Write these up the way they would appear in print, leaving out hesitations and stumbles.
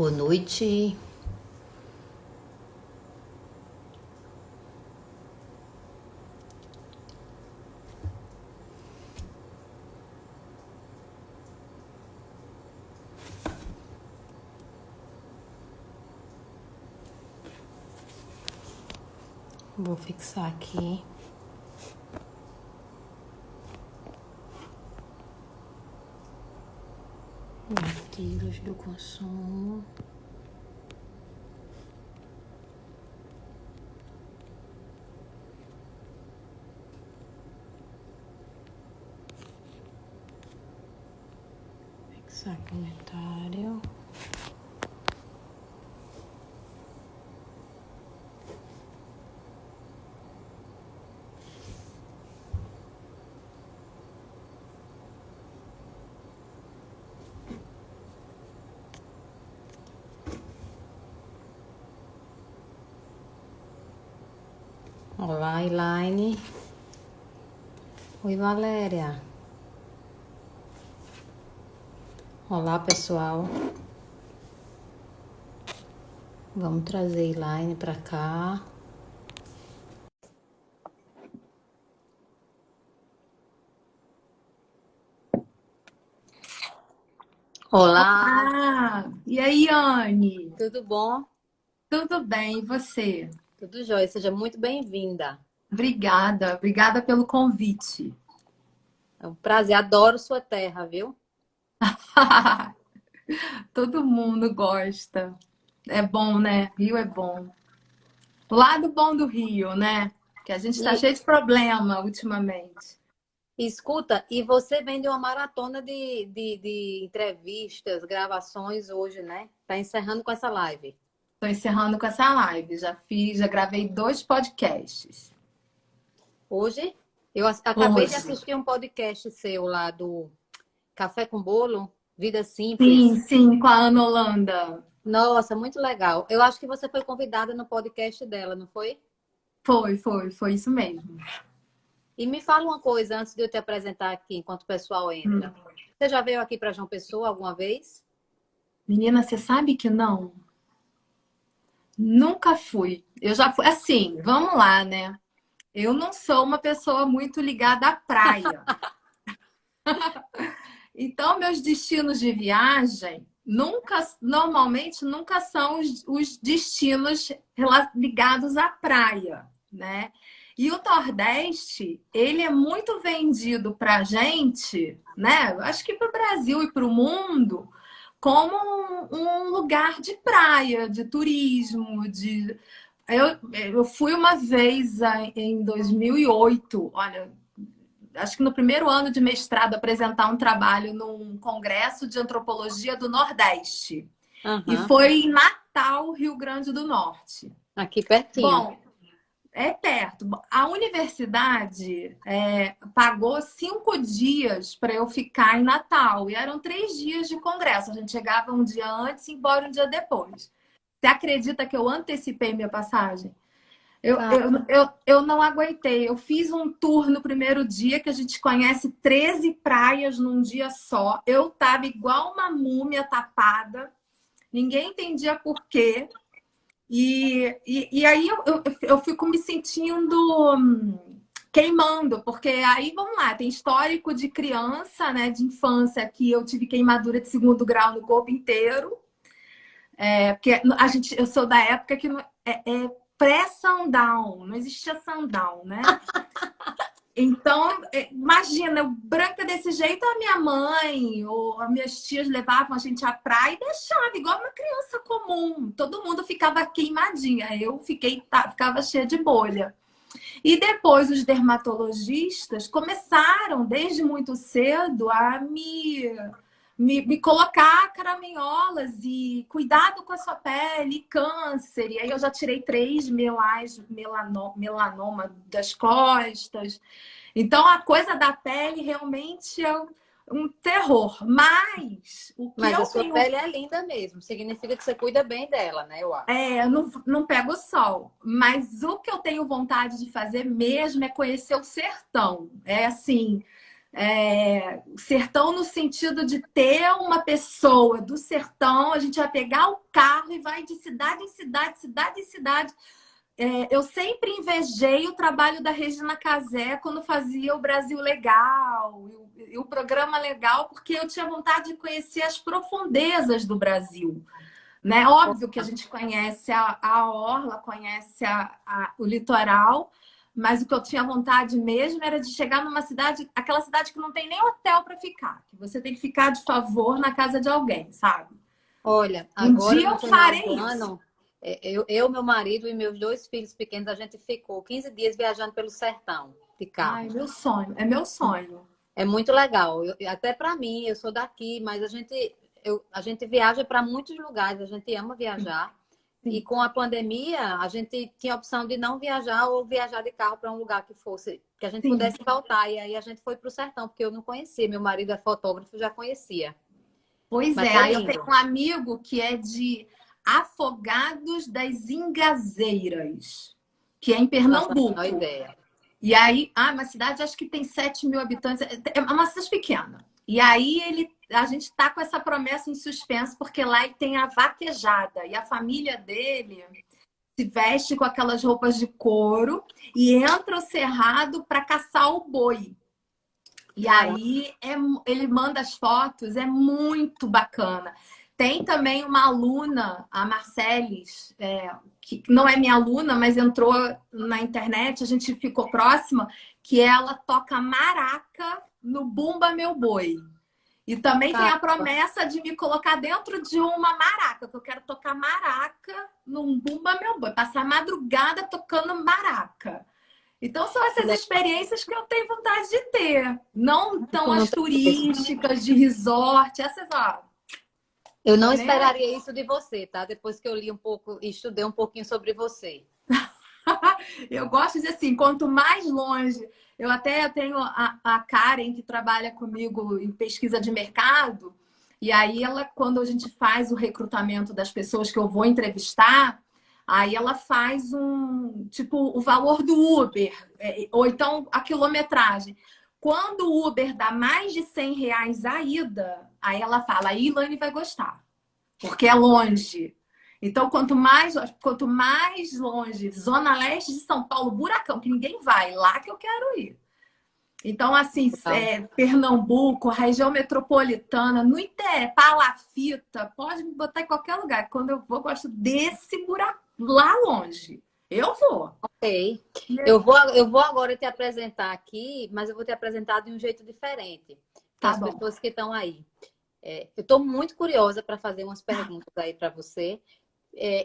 Boa noite. Vou fixar aqui. Artigos do consumo. Fixar comentário. Olá, Elaine. Oi, Valéria. Olá, pessoal. Vamos trazer Elaine para cá. Olá. Ah, e aí, Anne? Tudo bom? Tudo bem, e você? Tudo jóia. Seja muito bem-vinda. Obrigada pelo convite. É um prazer. Adoro sua terra, viu? Todo mundo gosta. É bom, né? Rio é bom. O lado bom do Rio, né? Que a gente está E cheio de problema ultimamente. escuta, e você vem de uma maratona de entrevistas, gravações hoje, né? Tá encerrando com essa live. Estou encerrando com essa live. Já gravei 2 podcasts. Hoje, eu acabei de Hoje. assistir um podcast seu lá do Café com Bolo, Vida Sim, Simples. sim, com a Ana Holanda. Nossa, muito legal. Eu acho que você foi convidada no podcast dela, não foi? Foi isso mesmo. E me fala uma coisa antes de eu te apresentar aqui, enquanto o pessoal entra. Você já veio aqui para João Pessoa alguma vez? Menina, você sabe que não? Nunca fui. Eu já fui. Assim, vamos lá, né? Eu não sou uma pessoa muito ligada à praia. Então, meus destinos de viagem normalmente nunca são os destinos ligados à praia, né? E o Nordeste, ele é muito vendido para a gente, né? Acho que para o Brasil e para o mundo, como um lugar de praia, de turismo, de eu fui uma vez em 2008, olha, acho que no primeiro ano de mestrado, apresentar um trabalho num congresso de antropologia do Nordeste. E Aham, foi em Natal, Rio Grande do Norte. aqui pertinho. Bom, é perto. A universidade pagou 5 dias para eu ficar em Natal. E eram 3 dias de congresso. A gente chegava um dia antes e ia embora um dia depois. Você acredita que eu antecipei minha passagem? Eu não aguentei. Eu fiz um tour no primeiro dia que a gente conhece 13 praias num dia só. Eu tava igual uma múmia tapada. Ninguém entendia por quê. E aí eu fico me sentindo queimando, porque aí, vamos lá, tem histórico de criança, né, de infância, que eu tive queimadura de 2º grau no corpo inteiro. Porque eu sou da época que é pré-sundown, não existia sundown, né? Então, imagina, eu branca desse jeito, a minha mãe ou as minhas tias levavam a gente à praia e deixava, igual uma criança comum. Todo mundo ficava queimadinha, ficava cheia de bolha. E depois os dermatologistas começaram, desde muito cedo, a me colocar caraminholas e cuidado com a sua pele, câncer. E aí eu já tirei 3 melanoma das costas. Então a coisa da pele realmente é um terror. Mas o que Mas a eu sua tenho pele é linda mesmo. Significa que você cuida bem dela, né? Eu acho. não pego sol. Mas o que eu tenho vontade de fazer mesmo é conhecer o sertão. É assim, Sertão no sentido de ter uma pessoa do sertão, a gente vai pegar o carro e vai de cidade em cidade, cidade em cidade. Eu sempre invejei o trabalho da Regina Casé quando fazia o Brasil Legal e o programa Legal, porque eu tinha vontade de conhecer as profundezas do Brasil. Né? Óbvio que a gente conhece a orla, conhece o litoral, mas o que eu tinha vontade mesmo era de chegar numa cidade, aquela cidade que não tem nem hotel para ficar, que você tem que ficar de favor na casa de alguém, sabe? Olha, Um agora dia no eu final farei do isso. ano, eu, meu marido e meus 2 filhos pequenos, a gente ficou 15 dias viajando pelo sertão de Ai, carro. meu sonho, é meu sonho. É muito legal. Até para mim, eu sou daqui, mas a gente viaja para muitos lugares, a gente ama viajar. E Sim. com a pandemia, a gente tinha a opção de não viajar ou viajar de carro para um lugar que fosse, que a gente Sim. pudesse voltar. E aí a gente foi para o sertão, porque eu não conhecia. Meu marido é fotógrafo, já conhecia. Pois Mas é, foi aí eu tenho lindo. um amigo que é de Afogados das Ingazeiras, que é em Faço a menor Pernambuco. ideia. E aí, uma cidade acho que tem 7.000 habitantes, é uma cidade pequena. E aí a gente está com essa promessa em suspenso, porque lá ele tem a vaquejada. E a família dele se veste com aquelas roupas de couro e entra o cerrado para caçar o boi. E Caramba, aí ele manda as fotos, é muito bacana. Tem também uma aluna, a Marcelis, que não é minha aluna, mas entrou na internet, a gente ficou próxima, que ela toca maraca no Bumba Meu Boi. E também tem a caramba. promessa de me colocar dentro de uma maraca, que eu quero tocar maraca num Bumba Meu Boi, passar a madrugada tocando maraca. Então, são essas experiências que eu tenho vontade de ter. Não tão Não as tem preço. turísticas, de resort, essas, ó. Eu não Tô nem aí. esperaria isso de você, tá? Depois que eu li um pouco e estudei um pouquinho sobre você. Eu gosto de dizer assim, quanto mais longe. Eu até tenho a Karen, que trabalha comigo em pesquisa de mercado, e aí ela, quando a gente faz o recrutamento das pessoas que eu vou entrevistar, aí ela faz tipo, o valor do Uber, ou então a quilometragem. Quando o Uber dá mais de R$ 100 a ida, aí ela fala, a Ilane vai gostar, porque é longe. Então, quanto mais longe, Zona Leste de São Paulo, buracão, que ninguém vai, lá que eu quero ir. Então, assim, Legal. Pernambuco, região metropolitana, no Ité, Palafita, pode me botar em qualquer lugar. Quando eu vou, eu gosto desse buraco lá longe. Eu vou. Ok. Eu vou agora te apresentar aqui, mas eu vou te apresentar de um jeito diferente para Tá as bom. pessoas que estão aí. Eu estou muito curiosa para fazer umas perguntas aí para você.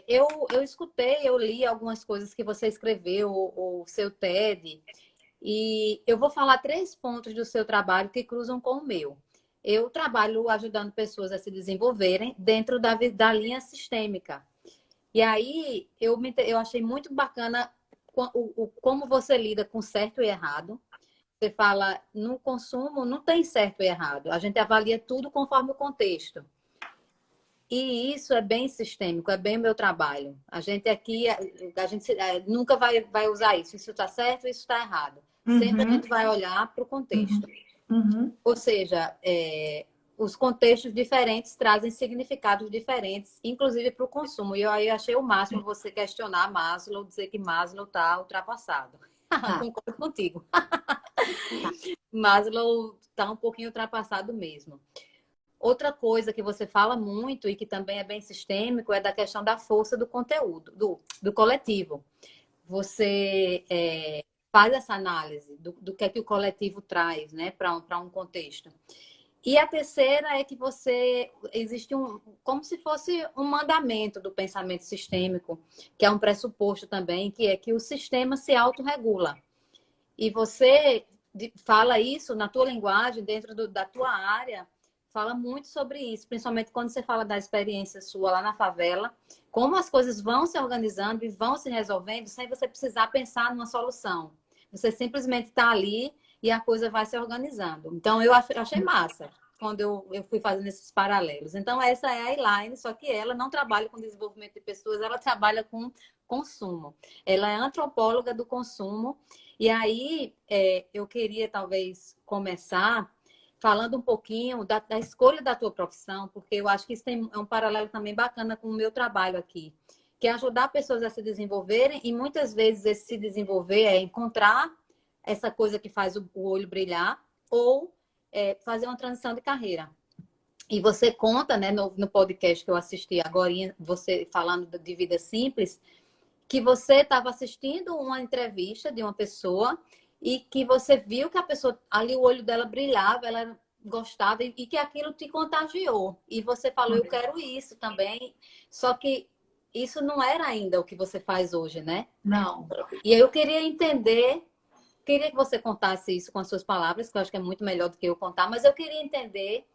Eu escutei, eu li algumas coisas que você escreveu, o seu TED, e eu vou falar 3 pontos do seu trabalho que cruzam com o meu. Eu trabalho ajudando pessoas a se desenvolverem dentro da linha sistêmica. E aí eu achei muito bacana como você lida com certo e errado. Você fala, no consumo não tem certo e errado. A gente avalia tudo conforme o contexto. E isso é bem sistêmico, é bem o meu trabalho. A gente aqui, a gente nunca vai usar isso. Isso está certo, isso está errado. Sempre a Uhum, gente vai olhar para o uhum, contexto. uhum. Ou seja, os contextos diferentes trazem significados diferentes, inclusive para o consumo. E eu aí achei o máximo você questionar Maslow, dizer que Maslow está ultrapassado. Tá, Concordo contigo. tá. Maslow está um pouquinho ultrapassado mesmo. Outra coisa que você fala muito e que também é bem sistêmico é da questão da força do conteúdo, do coletivo. Você faz essa análise do que é que o coletivo traz, né, para um contexto. E a terceira é que existe como se fosse um mandamento do pensamento sistêmico, que é um pressuposto também, que é que o sistema se autorregula. E você fala isso na tua linguagem, dentro da tua área, fala muito sobre isso, principalmente quando você fala da experiência sua lá na favela, como as coisas vão se organizando e vão se resolvendo sem você precisar pensar numa solução. Você simplesmente está ali e a coisa vai se organizando. Então, eu achei massa. quando eu fui fazendo esses paralelos. Então, essa é a Elaine, só que ela não trabalha com desenvolvimento de pessoas, ela trabalha com consumo. Ela é antropóloga do consumo. E aí, eu queria talvez começar falando um pouquinho da escolha da tua profissão, porque eu acho que isso é um paralelo também bacana com o meu trabalho aqui, que é ajudar pessoas a se desenvolverem, e muitas vezes esse se desenvolver é encontrar essa coisa que faz o olho brilhar, ou fazer uma transição de carreira. E você conta, né, no podcast que eu assisti agora, você falando de vida simples, que você estava assistindo uma entrevista de uma pessoa e que você viu que a pessoa, ali o olho dela brilhava, ela gostava e que aquilo te contagiou. E você falou, eu quero isso também. Só que isso não era ainda o que você faz hoje, né? Não. E aí eu queria entender, queria que você contasse isso com as suas palavras, que eu acho que é muito melhor do que eu contar, mas eu queria entender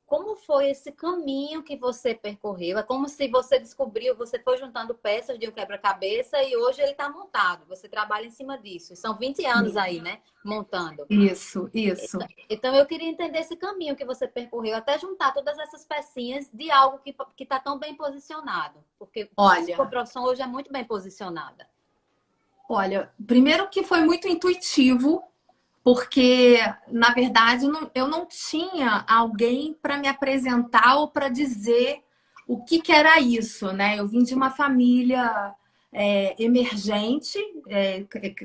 como foi esse caminho que você percorreu. É como se você descobriu, você foi juntando peças de um quebra-cabeça e hoje ele está montado. Você trabalha em cima disso. São 20 anos aí, né? Montando. Isso. Então, eu queria entender esse caminho que você percorreu, até juntar todas essas pecinhas de algo que está tão bem posicionado. Porque a sua profissão hoje é muito bem posicionada. Olha, primeiro que foi muito intuitivo, porque, na verdade, eu não tinha alguém para me apresentar ou para dizer o que era isso, né? Eu vim de uma família emergente.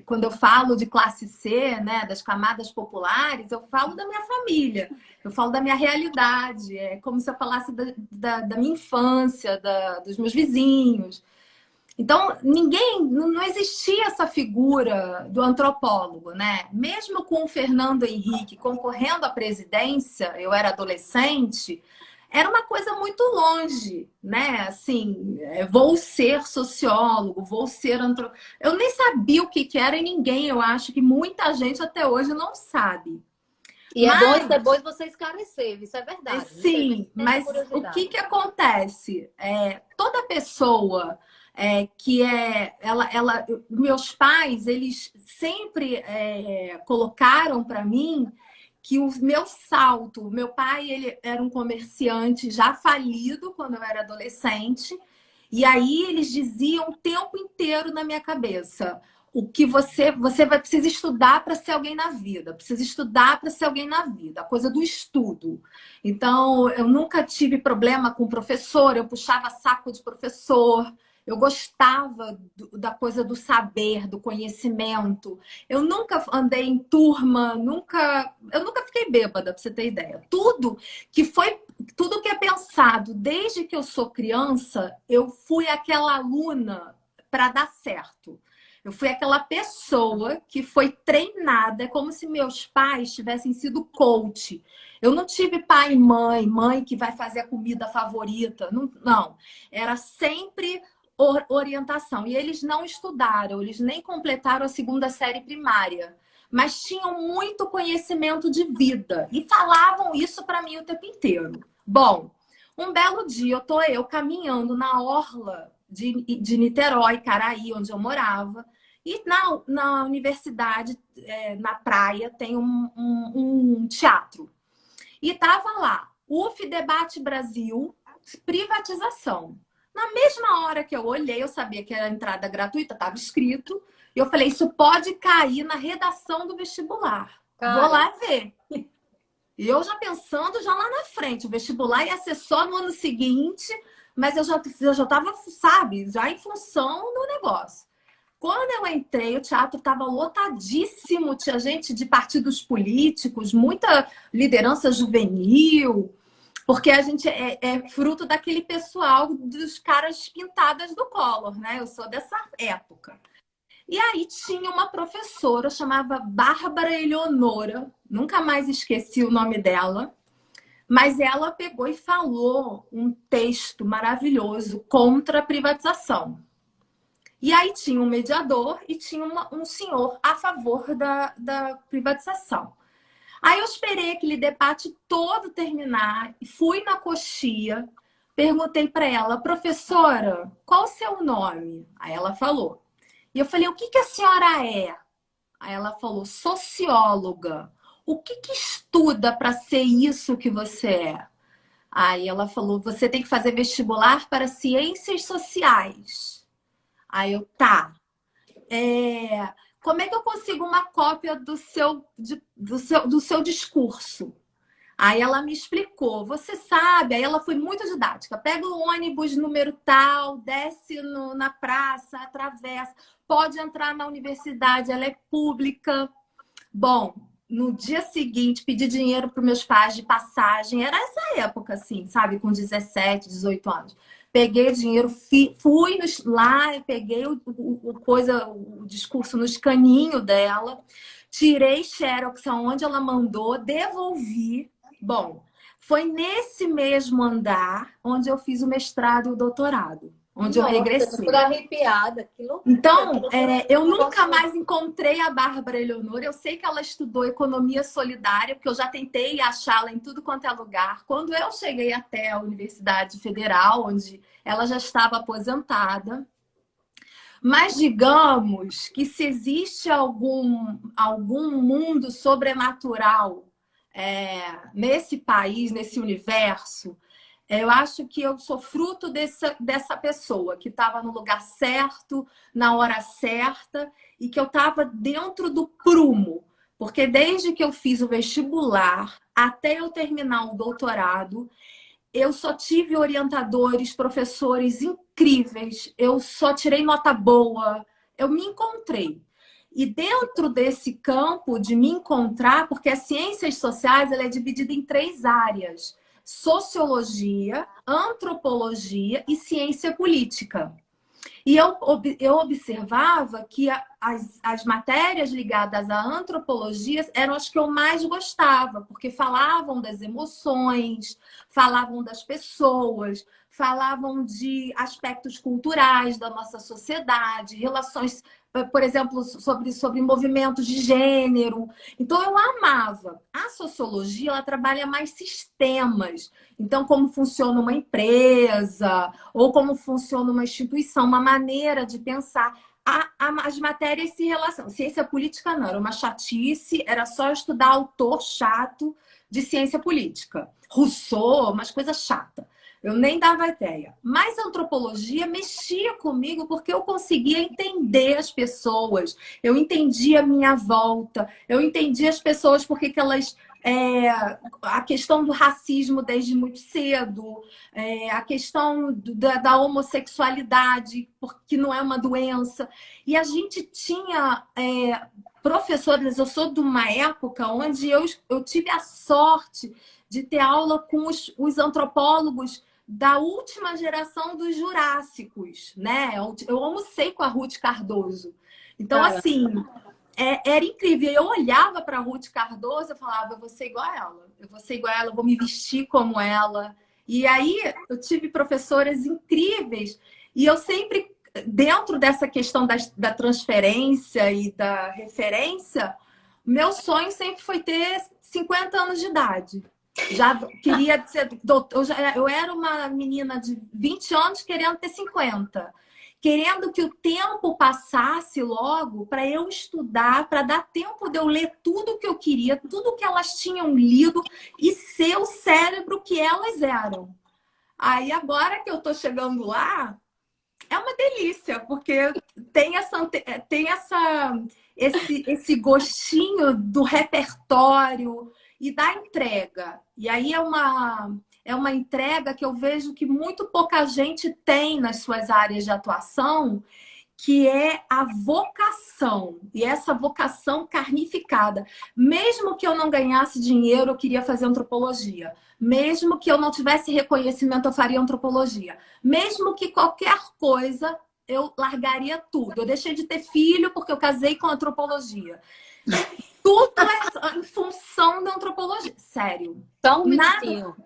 Quando eu falo de classe C, né, das camadas populares, eu falo da minha família, eu falo da minha realidade. É como se eu falasse da minha infância, dos meus vizinhos. Então, não existia essa figura do antropólogo, né? Mesmo com o Fernando Henrique concorrendo à presidência, eu era adolescente, era uma coisa muito longe, né? Assim, vou ser sociólogo, vou ser antropólogo. Eu nem sabia o que era e ninguém, eu acho que muita gente até hoje não sabe. E é bom você esclarecer, isso é verdade. Sim, mas o que acontece? Toda pessoa meus pais, eles sempre colocaram para mim que o meu salto, meu pai, ele era um comerciante já falido quando eu era adolescente, e aí eles diziam o tempo inteiro na minha cabeça: o que você vai precisar estudar para ser alguém na vida, precisa estudar para ser alguém na vida, a coisa do estudo. Então, eu nunca tive problema com professor, eu puxava saco de professor. Eu gostava da coisa do saber, do conhecimento. Eu nunca andei em turma, eu nunca fiquei bêbada, para você ter ideia. Tudo que é pensado desde que eu sou criança, eu fui aquela aluna para dar certo. Eu fui aquela pessoa que foi treinada como se meus pais tivessem sido coach. Eu não tive pai e mãe que vai fazer a comida favorita. Não. Era sempre orientação. E eles não estudaram, eles nem completaram a 2ª série primária, mas tinham muito conhecimento de vida e falavam isso para mim o tempo inteiro. Bom, um belo dia eu caminhando na orla de Niterói, Caraí, onde eu morava, e na universidade, na praia, tem um teatro. E tava lá, UF Debate Brasil, privatização. Na mesma hora que eu olhei, eu sabia que era entrada gratuita, estava escrito. E eu falei, isso pode cair na redação do vestibular. Cara. Vou lá ver. E eu já pensando já lá na frente. O vestibular ia ser só no ano seguinte, mas eu já estava, sabe, já em função do negócio. Quando eu entrei, o teatro estava lotadíssimo. Tinha gente de partidos políticos, muita liderança juvenil. Porque a gente é fruto daquele pessoal dos caras pintadas do Collor, né? Eu sou dessa época. E aí tinha uma professora, chamava Bárbara Eleonora, nunca mais esqueci o nome dela, mas ela pegou e falou um texto maravilhoso contra a privatização. E aí tinha um mediador e tinha um senhor a favor da privatização. Aí eu esperei aquele debate todo terminar, fui na coxia, perguntei para ela, professora, qual o seu nome? Aí ela falou. E eu falei, o que a senhora é? Aí ela falou, socióloga. o que que estuda para ser isso que você é? Aí ela falou, você tem que fazer vestibular para ciências sociais. Aí eu, tá. Como é que eu consigo uma cópia do seu discurso? Aí ela me explicou, você sabe, aí ela foi muito didática. Pega o ônibus número tal, desce na praça, atravessa, pode entrar na universidade, ela é pública. Bom, no dia seguinte, pedi dinheiro para meus pais de passagem. Era essa época, assim, sabe? Com 17, 18 anos. Peguei o dinheiro, fui lá, peguei o discurso no escaninho dela, tirei xerox aonde ela mandou, devolvi. Bom, foi nesse mesmo andar onde eu fiz o mestrado e o doutorado, onde eu Nossa, eu tô toda regressei. arrepiada. Que loucura, que Então, loucura. eu nunca mais encontrei a Bárbara Eleonora. Eu sei que ela estudou economia solidária, porque eu já tentei achá-la em tudo quanto é lugar. Quando eu cheguei até a Universidade Federal, onde ela já estava aposentada. Mas digamos que se existe algum mundo sobrenatural nesse país, nesse universo, eu acho que eu sou fruto dessa pessoa que estava no lugar certo, na hora certa, e que eu estava dentro do prumo. Porque desde que eu fiz o vestibular até eu terminar o doutorado, eu só tive orientadores, professores incríveis, eu só tirei nota boa, eu me encontrei. E dentro desse campo de me encontrar, porque as ciências sociais ela é dividida em 3 áreas: sociologia, antropologia e ciência política. E eu observava que as matérias ligadas à antropologia eram as que eu mais gostava, porque falavam das emoções, falavam das pessoas, falavam de aspectos culturais da nossa sociedade, relações, por exemplo, sobre movimentos de gênero. Então, eu amava. A sociologia, ela trabalha mais sistemas. Então, como funciona uma empresa, ou como funciona uma instituição, uma maneira de pensar. As matérias se relacionam. Ciência política não, era uma chatice, era só estudar autor chato de ciência política. Rousseau, umas coisas chatas. Eu nem dava ideia. Mas a antropologia mexia comigo porque eu conseguia entender as pessoas. Eu entendia a minha volta. Eu entendia as pessoas porque que elas... a questão do racismo desde muito cedo, a questão da homossexualidade, porque não é uma doença. E a gente tinha professores, eu sou de uma época onde eu tive a sorte de ter aula com os antropólogos da última geração dos Jurássicos, né? Eu almocei com a Ruth Cardoso. Então, Cara, assim, era incrível. Eu olhava para a Ruth Cardoso e falava, eu vou ser igual a ela. Eu vou ser igual a ela, eu vou me vestir como ela. E aí, eu tive professoras incríveis. E eu sempre, dentro dessa questão da transferência e da referência, meu sonho sempre foi ter 50 anos de idade. Já queria ser doutor. Eu era uma menina de 20 anos querendo ter 50. Querendo que o tempo passasse logo para eu estudar, para dar tempo de eu ler tudo que eu queria, tudo que elas tinham lido e ser o cérebro que elas eram. Aí agora que eu estou chegando lá, é uma delícia, porque tem esse gostinho do repertório e da entrega. E aí é uma entrega que eu vejo que muito pouca gente tem nas suas áreas de atuação, que é a vocação. E essa vocação carnificada. Mesmo que eu não ganhasse dinheiro, eu queria fazer antropologia. Mesmo que eu não tivesse reconhecimento, eu faria antropologia. Mesmo que qualquer coisa, eu largaria tudo. Eu deixei de ter filho porque eu casei com antropologia. Tudo é em função da antropologia. Sério. só um Nada. minutinho.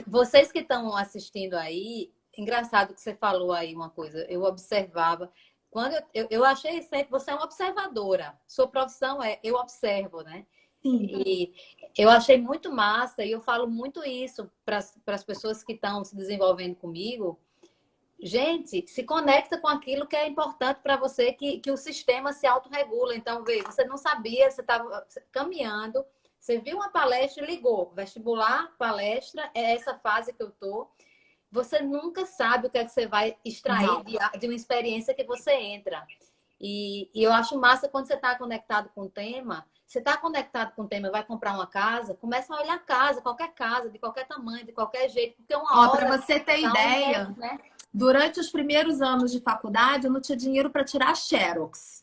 Vocês que estão assistindo aí, engraçado que você falou aí uma coisa. Eu observava. Quando eu achei sempre, você é uma observadora. Sua profissão é eu observo, né? Sim. E eu achei muito massa, e eu falo muito isso para as pessoas que estão se desenvolvendo comigo. Gente, se conecta com aquilo que é importante para você, que o sistema se autorregula. Então, vê, você não sabia, você estava caminhando, Você viu uma palestra e ligou. Vestibular, palestra, é essa fase que eu tô. Você nunca sabe o que é que você vai extrair de uma experiência que você entra. E eu acho massa quando você está conectado com o tema. Você está conectado com o tema, vai comprar uma casa, começa a olhar casa, de qualquer tamanho, de qualquer jeito, porque uma hora... Para você ter ideia, né? Durante os primeiros anos de faculdade, eu não tinha dinheiro para tirar Xerox.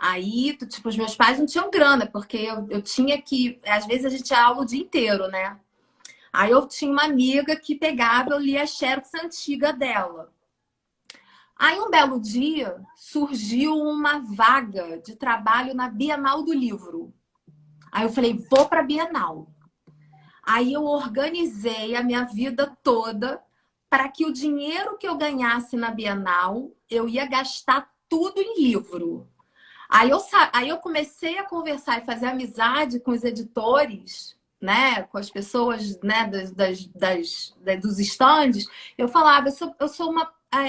Aí, tipo, os meus pais não tinham grana, porque eu tinha que... Às vezes a gente tinha aula o dia inteiro, né? Aí eu tinha uma amiga que pegava, eu lia a Xerox antiga dela. Aí um belo dia surgiu uma vaga de trabalho na Bienal do Livro. Aí eu falei, vou para a Bienal. Aí eu organizei a minha vida toda para que o dinheiro que eu ganhasse na Bienal, eu ia gastar tudo em livro. Aí eu comecei a conversar e fazer amizade com os editores, né, com as pessoas, né, dos estandes. Eu falava,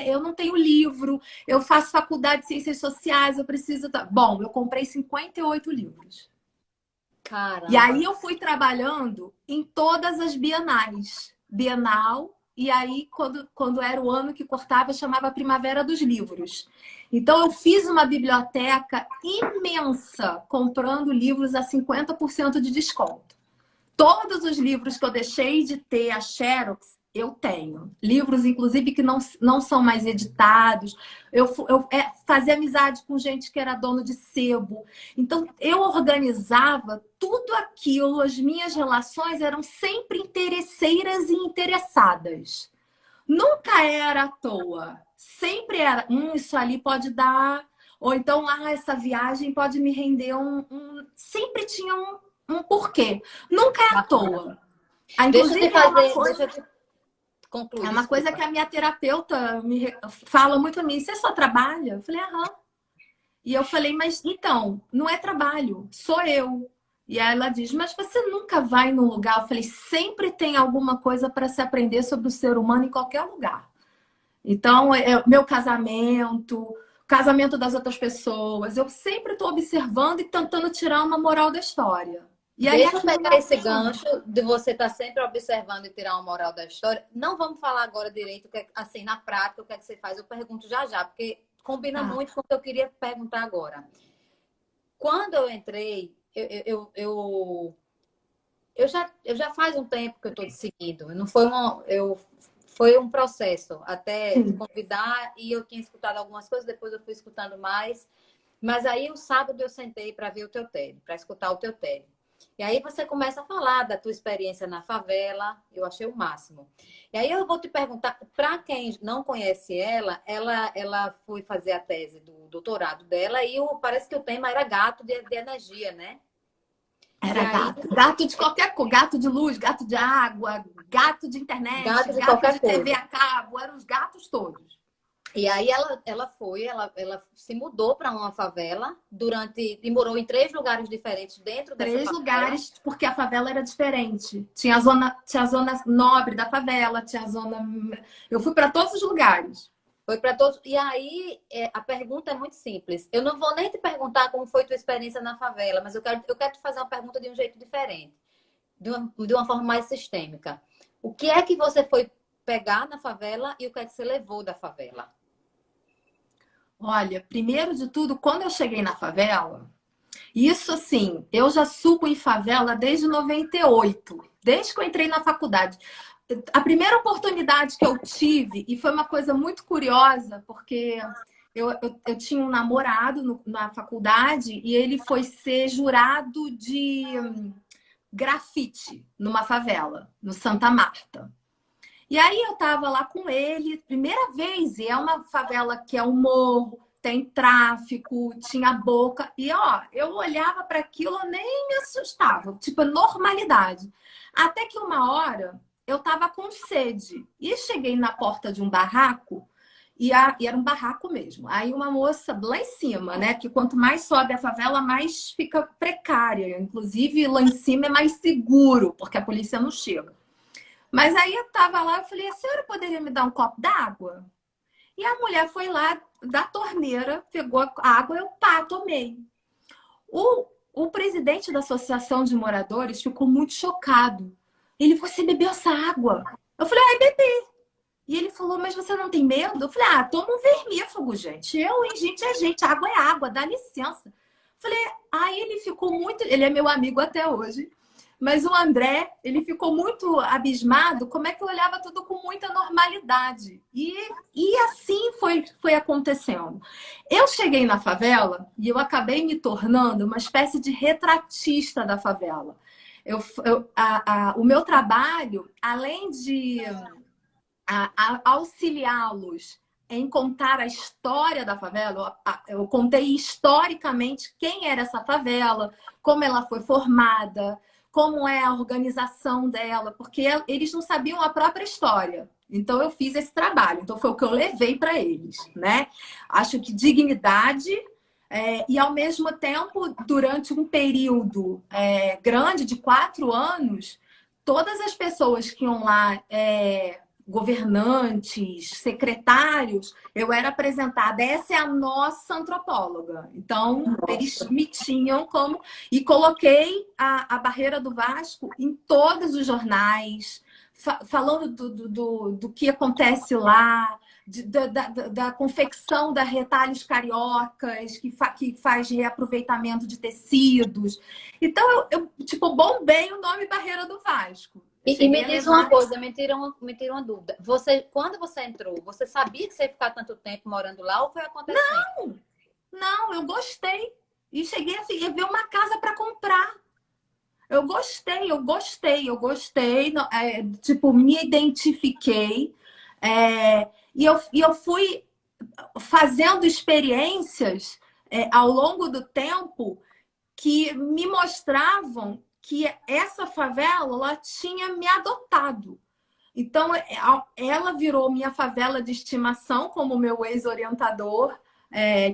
eu não tenho livro, eu faço faculdade de ciências sociais, eu preciso... Bom, eu comprei 58 livros. Caramba. E aí eu fui trabalhando em todas as bienais. Bienal, e aí quando era o ano que cortava, chamava Primavera dos Livros. Então eu fiz uma biblioteca imensa, comprando livros a 50% de desconto. Todos os livros que eu deixei de ter a Xerox, eu tenho. Livros, inclusive, que não são mais editados. Eu fazia amizade com gente que era dono de sebo. Então, eu organizava tudo aquilo. As minhas relações eram sempre interesseiras e interessadas. Nunca era à toa. Sempre era, isso ali pode dar... Ou então, essa viagem pode me render Sempre tinha um porquê. Nunca é à toa. Inclusive, deixa eu te concluir. É uma coisa que a minha terapeuta fala muito a mim. Você só trabalha? Eu falei, aham. E eu falei, mas então, não é trabalho, sou eu. E aí ela diz, mas você nunca vai num lugar? Eu falei, sempre tem alguma coisa para se aprender sobre o ser humano em qualquer lugar. Então, meu casamento, casamento das outras pessoas, eu sempre estou observando e tentando tirar uma moral da história. E aí, deixa eu pegar esse gancho de você estar sempre observando e tirar uma moral da história. Não vamos falar agora direito, assim, na prática, o que é que você faz. Eu pergunto já já, porque combina muito com o que eu queria perguntar agora. Quando eu entrei, eu já faz um tempo que eu estou te seguindo. Não foi foi um processo até te convidar e eu tinha escutado algumas coisas, depois eu fui escutando mais. Mas aí, o sábado, eu sentei para ver o teu TED, para escutar o teu TED. E aí você começa a falar da tua experiência na favela, eu achei o máximo. E aí eu vou te perguntar, para quem não conhece ela foi fazer a tese do doutorado dela e parece que o tema era gato de energia, né? Era gato. Gato de qualquer coisa. Gato de luz, gato de água, gato de internet, gato de TV a cabo. Eram os gatos todos. E aí ela se mudou para uma favela e morou em 3 lugares diferentes dentro dessa favela. 3 lugares, porque a favela era diferente. Tinha a zona nobre da favela, tinha a zona... Eu fui para todos os lugares. Foi para todos. E aí, a pergunta é muito simples. Eu não vou nem te perguntar como foi tua experiência na favela, mas eu quero te fazer uma pergunta de um jeito diferente, de uma forma mais sistêmica. O que é que você foi pegar na favela e o que é que você levou da favela? Olha, primeiro de tudo, quando eu cheguei na favela, isso assim, eu já subo em favela desde 98, desde que eu entrei na faculdade. A primeira oportunidade que eu tive, e foi uma coisa muito curiosa, porque eu tinha um namorado na faculdade e ele foi ser jurado de grafite numa favela, no Santa Marta. E aí eu tava lá com ele, primeira vez, e é uma favela que é um morro, tem tráfico, tinha boca. E ó, eu olhava para aquilo, eu nem me assustava, tipo, normalidade. Até que uma hora eu tava com sede e cheguei na porta de um barraco e era um barraco mesmo. Aí uma moça lá em cima, né? Que quanto mais sobe a favela, mais fica precária. Inclusive lá em cima é mais seguro, porque a polícia não chega. Mas aí eu tava lá, eu falei, a senhora poderia me dar um copo d'água? E a mulher foi lá da torneira, pegou a água, eu tomei. O o presidente da Associação de Moradores ficou muito chocado. Ele falou, você bebeu essa água? Eu falei, ai, bebi. E ele falou, mas você não tem medo? Eu falei, toma um vermífugo, gente. Gente, é gente, água é água, dá licença. Falei, aí ele ficou muito... Ele é meu amigo até hoje. Mas o André, ele ficou muito abismado como é que eu olhava tudo com muita normalidade. E assim foi acontecendo. Eu cheguei na favela e eu acabei me tornando uma espécie de retratista da favela. O meu trabalho, além de auxiliá-los em contar a história da favela, eu contei historicamente quem era essa favela, como ela foi formada, como é a organização dela, porque eles não sabiam a própria história. Então, eu fiz esse trabalho. Então, foi o que eu levei para eles, né? Acho que dignidade e, ao mesmo tempo, durante um período grande, de 4 anos, todas as pessoas que iam lá, governantes, secretários, eu era apresentada. Essa é a nossa antropóloga. Então, eles me tinham como... E coloquei a Barreira do Vasco em todos os jornais, falando do que acontece lá, da confecção da retalhos cariocas, que faz reaproveitamento de tecidos. Então, eu tipo, bombei o nome Barreira do Vasco. E me diz uma coisa, me tira uma dúvida. Quando você entrou, você sabia que você ia ficar tanto tempo morando lá ou foi acontecendo? Não, eu gostei. E cheguei a ver uma casa para comprar. Eu gostei. Tipo, me identifiquei. E eu fui fazendo experiências ao longo do tempo que me mostravam que essa favela ela tinha me adotado. Então, ela virou minha favela de estimação, como meu ex-orientador,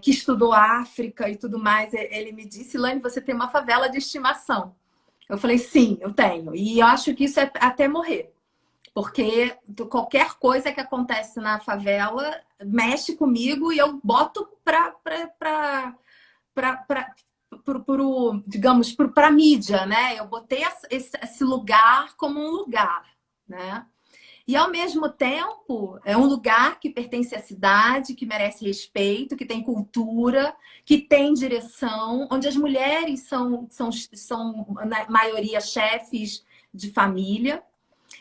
que estudou África e tudo mais. Ele me disse, Lani, você tem uma favela de estimação. Eu falei, sim, eu tenho. E eu acho que isso é até morrer. Porque qualquer coisa que acontece na favela mexe comigo e eu boto digamos, para a mídia, né? Eu botei esse lugar como um lugar, né? E, ao mesmo tempo, é um lugar que pertence à cidade, que merece respeito, que tem cultura, que tem direção, onde as mulheres são na maioria, chefes de família.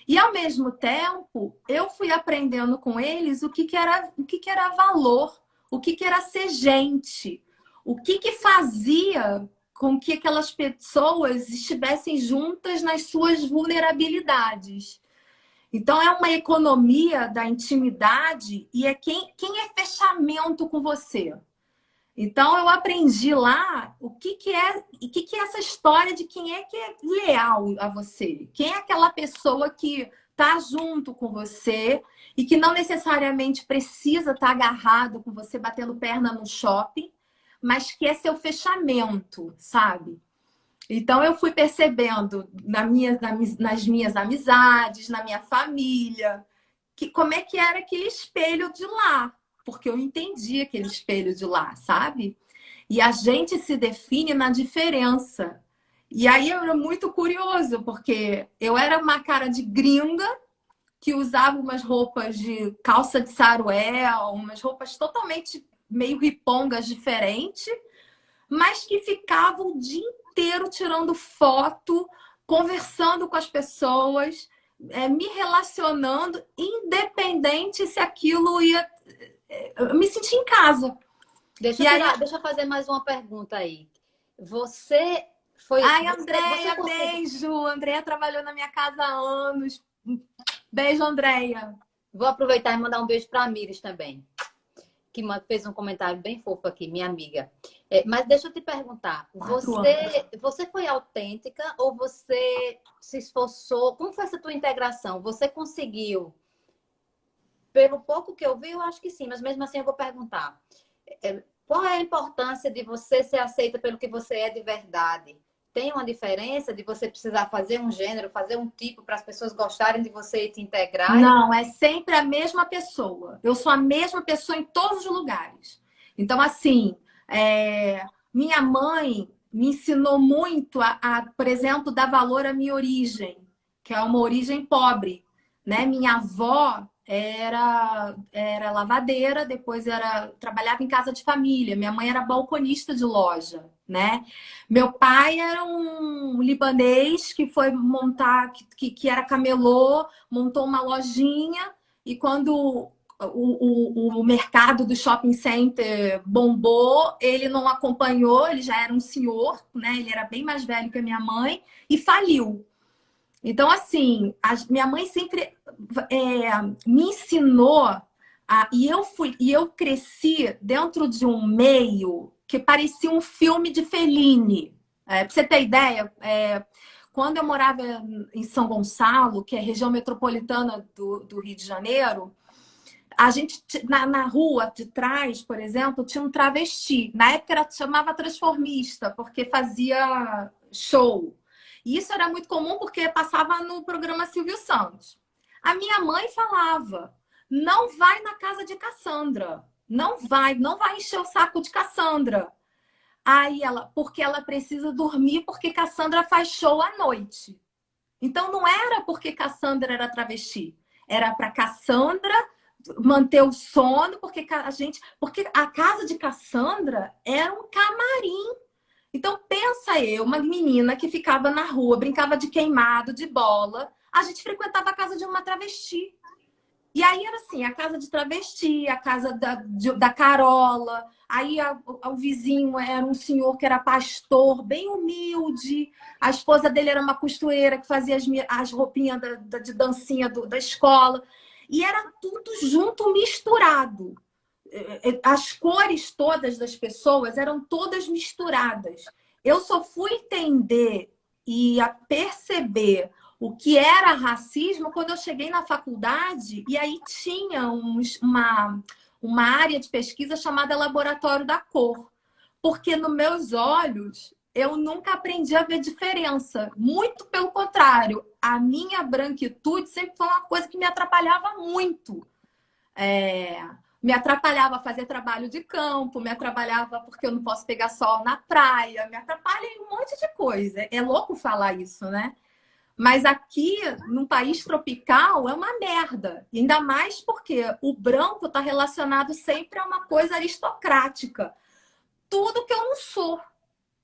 E, ao mesmo tempo, eu fui aprendendo com eles o que era valor, o que era ser gente, o que fazia com que aquelas pessoas estivessem juntas nas suas vulnerabilidades. Então, é uma economia da intimidade e é quem é fechamento com você. Então, eu aprendi lá o que é essa história de quem é leal a você. Quem é aquela pessoa que está junto com você e que não necessariamente precisa estar agarrado com você, batendo perna no shopping, mas que é seu fechamento, sabe? Então, eu fui percebendo nas minhas amizades, na minha família, como é que era aquele espelho de lá. Porque eu entendi aquele espelho de lá, sabe? E a gente se define na diferença. E aí era muito curioso, porque eu era uma cara de gringa que usava umas roupas de calça de saruel, umas roupas totalmente meio ripongas diferentes, mas que ficava o dia inteiro tirando foto, conversando com as pessoas, me relacionando, independente se aquilo ia... Eu me senti em casa. Deixa eu fazer mais uma pergunta aí. Você foi... Ai, Andréia, beijo! Andréia trabalhou na minha casa há anos. Beijo, Andréia. Vou aproveitar e mandar um beijo para a Mires também, que fez um comentário bem fofo aqui, minha amiga. Mas deixa eu te perguntar, você foi autêntica ou você se esforçou? Como foi essa tua integração? Você conseguiu? Pelo pouco que eu vi, eu acho que sim, mas mesmo assim eu vou perguntar. Qual é a importância de você ser aceita pelo que você é de verdade? Tem uma diferença de você precisar fazer um gênero, fazer um tipo para as pessoas gostarem de você e te integrar? Não, é sempre a mesma pessoa. Eu sou a mesma pessoa em todos os lugares. Então, assim, minha mãe me ensinou muito por exemplo, dar valor à minha origem, que é uma origem pobre, né? Minha avó era lavadeira, depois trabalhava em casa de família. Minha mãe era balconista de loja, né? Meu pai era um libanês que foi montar, que era camelô, montou uma lojinha e quando o mercado do shopping center bombou, ele não acompanhou, ele já era um senhor, né? Ele era bem mais velho que a minha mãe e faliu. Então, assim, minha mãe sempre me ensinou e eu cresci dentro de um meio que parecia um filme de Fellini. Para você ter ideia, quando eu morava em São Gonçalo, que é a região metropolitana do Rio de Janeiro, a gente, na rua de trás, por exemplo, tinha um travesti. Na época chamava transformista, porque fazia show. E isso era muito comum porque passava no programa Silvio Santos. A minha mãe falava: não vai na casa de Cassandra. Não vai encher o saco de Cassandra. Aí porque ela precisa dormir, porque Cassandra faz show à noite. Então não era porque Cassandra era travesti. Era para Cassandra manter o sono, porque a casa de Cassandra era um camarim. Então pensa uma menina que ficava na rua, brincava de queimado, de bola, a gente frequentava a casa de uma travesti. E aí era assim, a casa de travesti, a casa da Carola, aí o vizinho era um senhor que era pastor, bem humilde, a esposa dele era uma costureira que fazia as roupinhas de dancinha da escola. E era tudo junto, misturado. As cores todas das pessoas eram todas misturadas. Eu só fui entender e a perceber o que era racismo quando eu cheguei na faculdade e aí tinha uma área de pesquisa chamada Laboratório da Cor. Porque nos meus olhos eu nunca aprendi a ver diferença. Muito pelo contrário, a minha branquitude sempre foi uma coisa que me atrapalhava muito. Me atrapalhava fazer trabalho de campo, me atrapalhava porque eu não posso pegar sol na praia, me atrapalha em um monte de coisa. É louco falar isso, né? Mas aqui, num país tropical, é uma merda. Ainda mais porque o branco está relacionado sempre a uma coisa aristocrática. Tudo que eu não sou.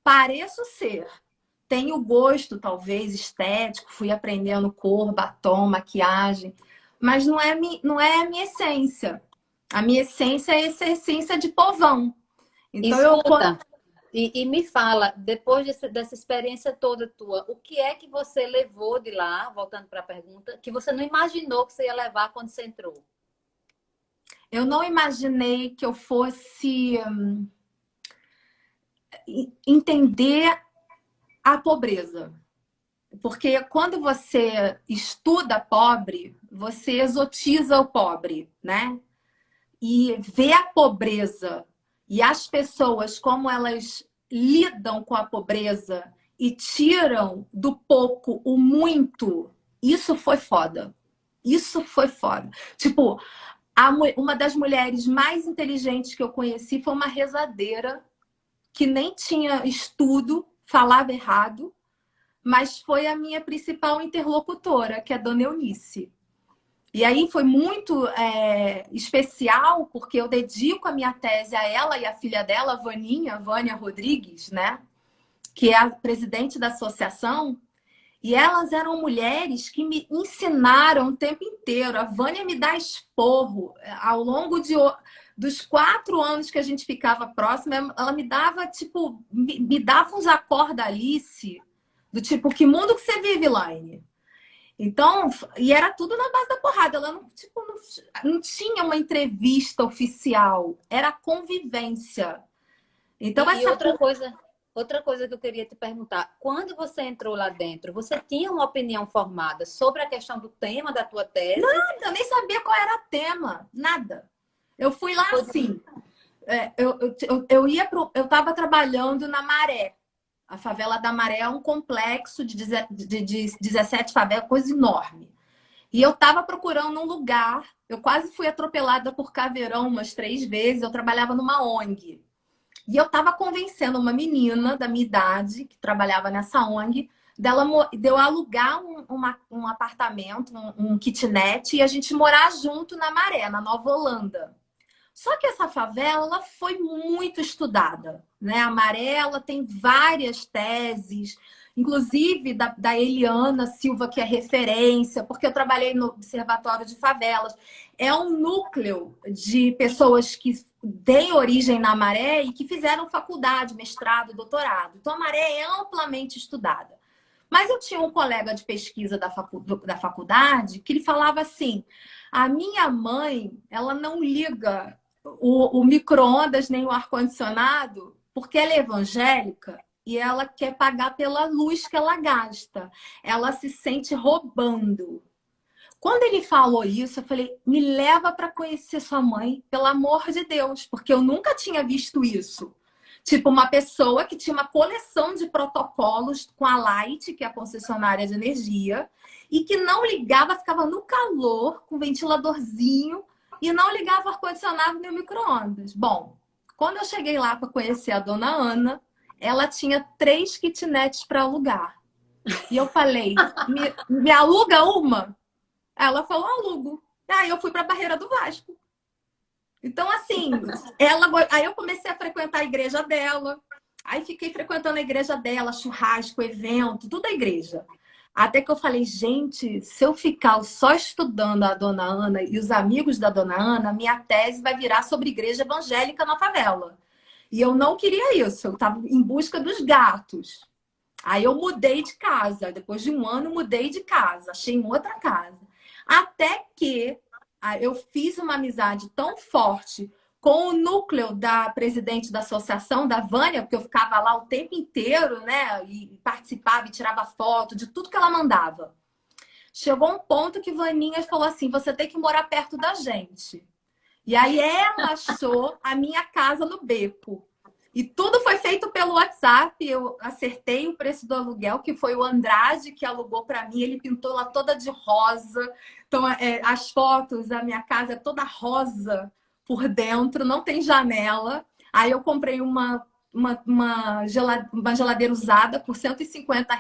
Pareço ser. Tenho gosto, talvez, estético, fui aprendendo cor, batom, maquiagem, mas não é a minha essência. A minha essência é essa essência de povão. Então, Escuta, e me fala, depois dessa experiência toda tua, o que é que você levou de lá, voltando para a pergunta, que você não imaginou que você ia levar quando você entrou? Eu não imaginei que eu fosse entender a pobreza. Porque quando você estuda pobre, você exotiza o pobre, né? E ver a pobreza e as pessoas como elas lidam com a pobreza e tiram do pouco o muito, isso foi foda. Isso foi foda. Tipo, uma das mulheres mais inteligentes que eu conheci foi uma rezadeira que nem tinha estudo, falava errado, mas foi a minha principal interlocutora, que é a Dona Eunice. E aí foi muito especial, porque eu dedico a minha tese a ela e a filha dela, Vânia Rodrigues, né? Que é a presidente da associação. E elas eram mulheres que me ensinaram o tempo inteiro. A Vânia me dá esporro. Ao longo dos 4 anos que a gente ficava próxima, ela me dava, tipo, me dava uns acordes da Alice, do tipo, que mundo que você vive, Laine? Então, e era tudo na base da porrada. Ela não tinha uma entrevista oficial, era convivência. Então, E outra coisa que eu queria te perguntar, quando você entrou lá dentro, você tinha uma opinião formada sobre a questão do tema da tua tese? Nada, eu nem sabia qual era o tema, nada. Eu fui lá assim. Eu estava trabalhando na Maré. A favela da Maré é um complexo de 17 favelas, coisa enorme. E eu estava procurando um lugar. Eu quase fui atropelada por caveirão umas 3 vezes. Eu trabalhava numa ONG. E eu estava convencendo uma menina da minha idade, que trabalhava nessa ONG, de eu alugar um apartamento, um kitnet, e a gente morar junto na Maré, na Nova Holanda. Só que essa favela ela foi muito estudada, né? A Maré ela tem várias teses, inclusive da Eliana Silva, que é referência, porque eu trabalhei no Observatório de Favelas. É um núcleo de pessoas que têm origem na Maré e que fizeram faculdade, mestrado, doutorado. Então, a Maré é amplamente estudada. Mas eu tinha um colega de pesquisa da faculdade que ele falava assim: a minha mãe, ela não liga o micro-ondas nem o ar-condicionado porque ela é evangélica e ela quer pagar pela luz que ela gasta. Ela se sente roubando. Quando ele falou isso, eu falei: me leva para conhecer sua mãe, pelo amor de Deus, porque eu nunca tinha visto isso. Tipo, uma pessoa que tinha uma coleção de protocolos com a Light, que é a concessionária de energia, e que não ligava, ficava no calor, com ventiladorzinho, e não ligava o ar-condicionado nem o micro-ondas. Bom, quando eu cheguei lá para conhecer a dona Ana, ela tinha 3 kitnets para alugar. E eu falei: me aluga uma? Ela falou: alugo. Aí eu fui para a Barreira do Vasco. Então, assim, aí eu comecei a frequentar a igreja dela. Aí fiquei frequentando a igreja dela, churrasco, evento, tudo a igreja. Até que eu falei: gente, se eu ficar só estudando a dona Ana e os amigos da dona Ana, minha tese vai virar sobre igreja evangélica na favela. E eu não queria isso, eu estava em busca dos gatos. Aí eu mudei de casa. Depois de um ano, mudei de casa. Achei uma outra casa. Até que eu fiz uma amizade tão forte com o núcleo da presidente da associação, da Vânia, porque eu ficava lá o tempo inteiro, né? E participava e tirava foto de tudo que ela mandava. Chegou um ponto que Vaninha falou assim: você tem que morar perto da gente. E aí ela achou a minha casa no Beco. E tudo foi feito pelo WhatsApp. Eu acertei o preço do aluguel, que foi o Andrade que alugou para mim. Ele pintou lá toda de rosa. Então, as fotos, a minha casa é toda rosa por dentro, não tem janela. Aí eu comprei uma geladeira usada por R$ 150,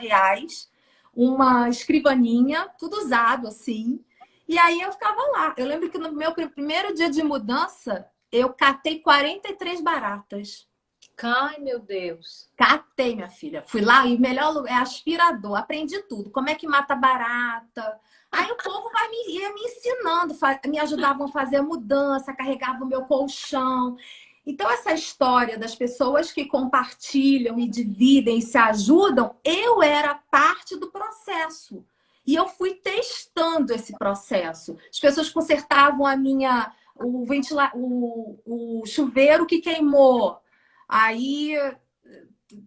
uma escrivaninha, tudo usado assim. E aí eu ficava lá. Eu lembro que no meu primeiro dia de mudança, eu catei 43 baratas. Ai, meu Deus. Catei, minha filha. Fui lá e o melhor lugar é aspirador. Aprendi tudo. Como é que mata barata. Aí o povo ia me ensinando, me ajudavam a fazer a mudança, carregavam o meu colchão. Então, essa história das pessoas que compartilham e dividem e se ajudam, eu era parte do processo. E eu fui testando esse processo. As pessoas consertavam o chuveiro que queimou. Aí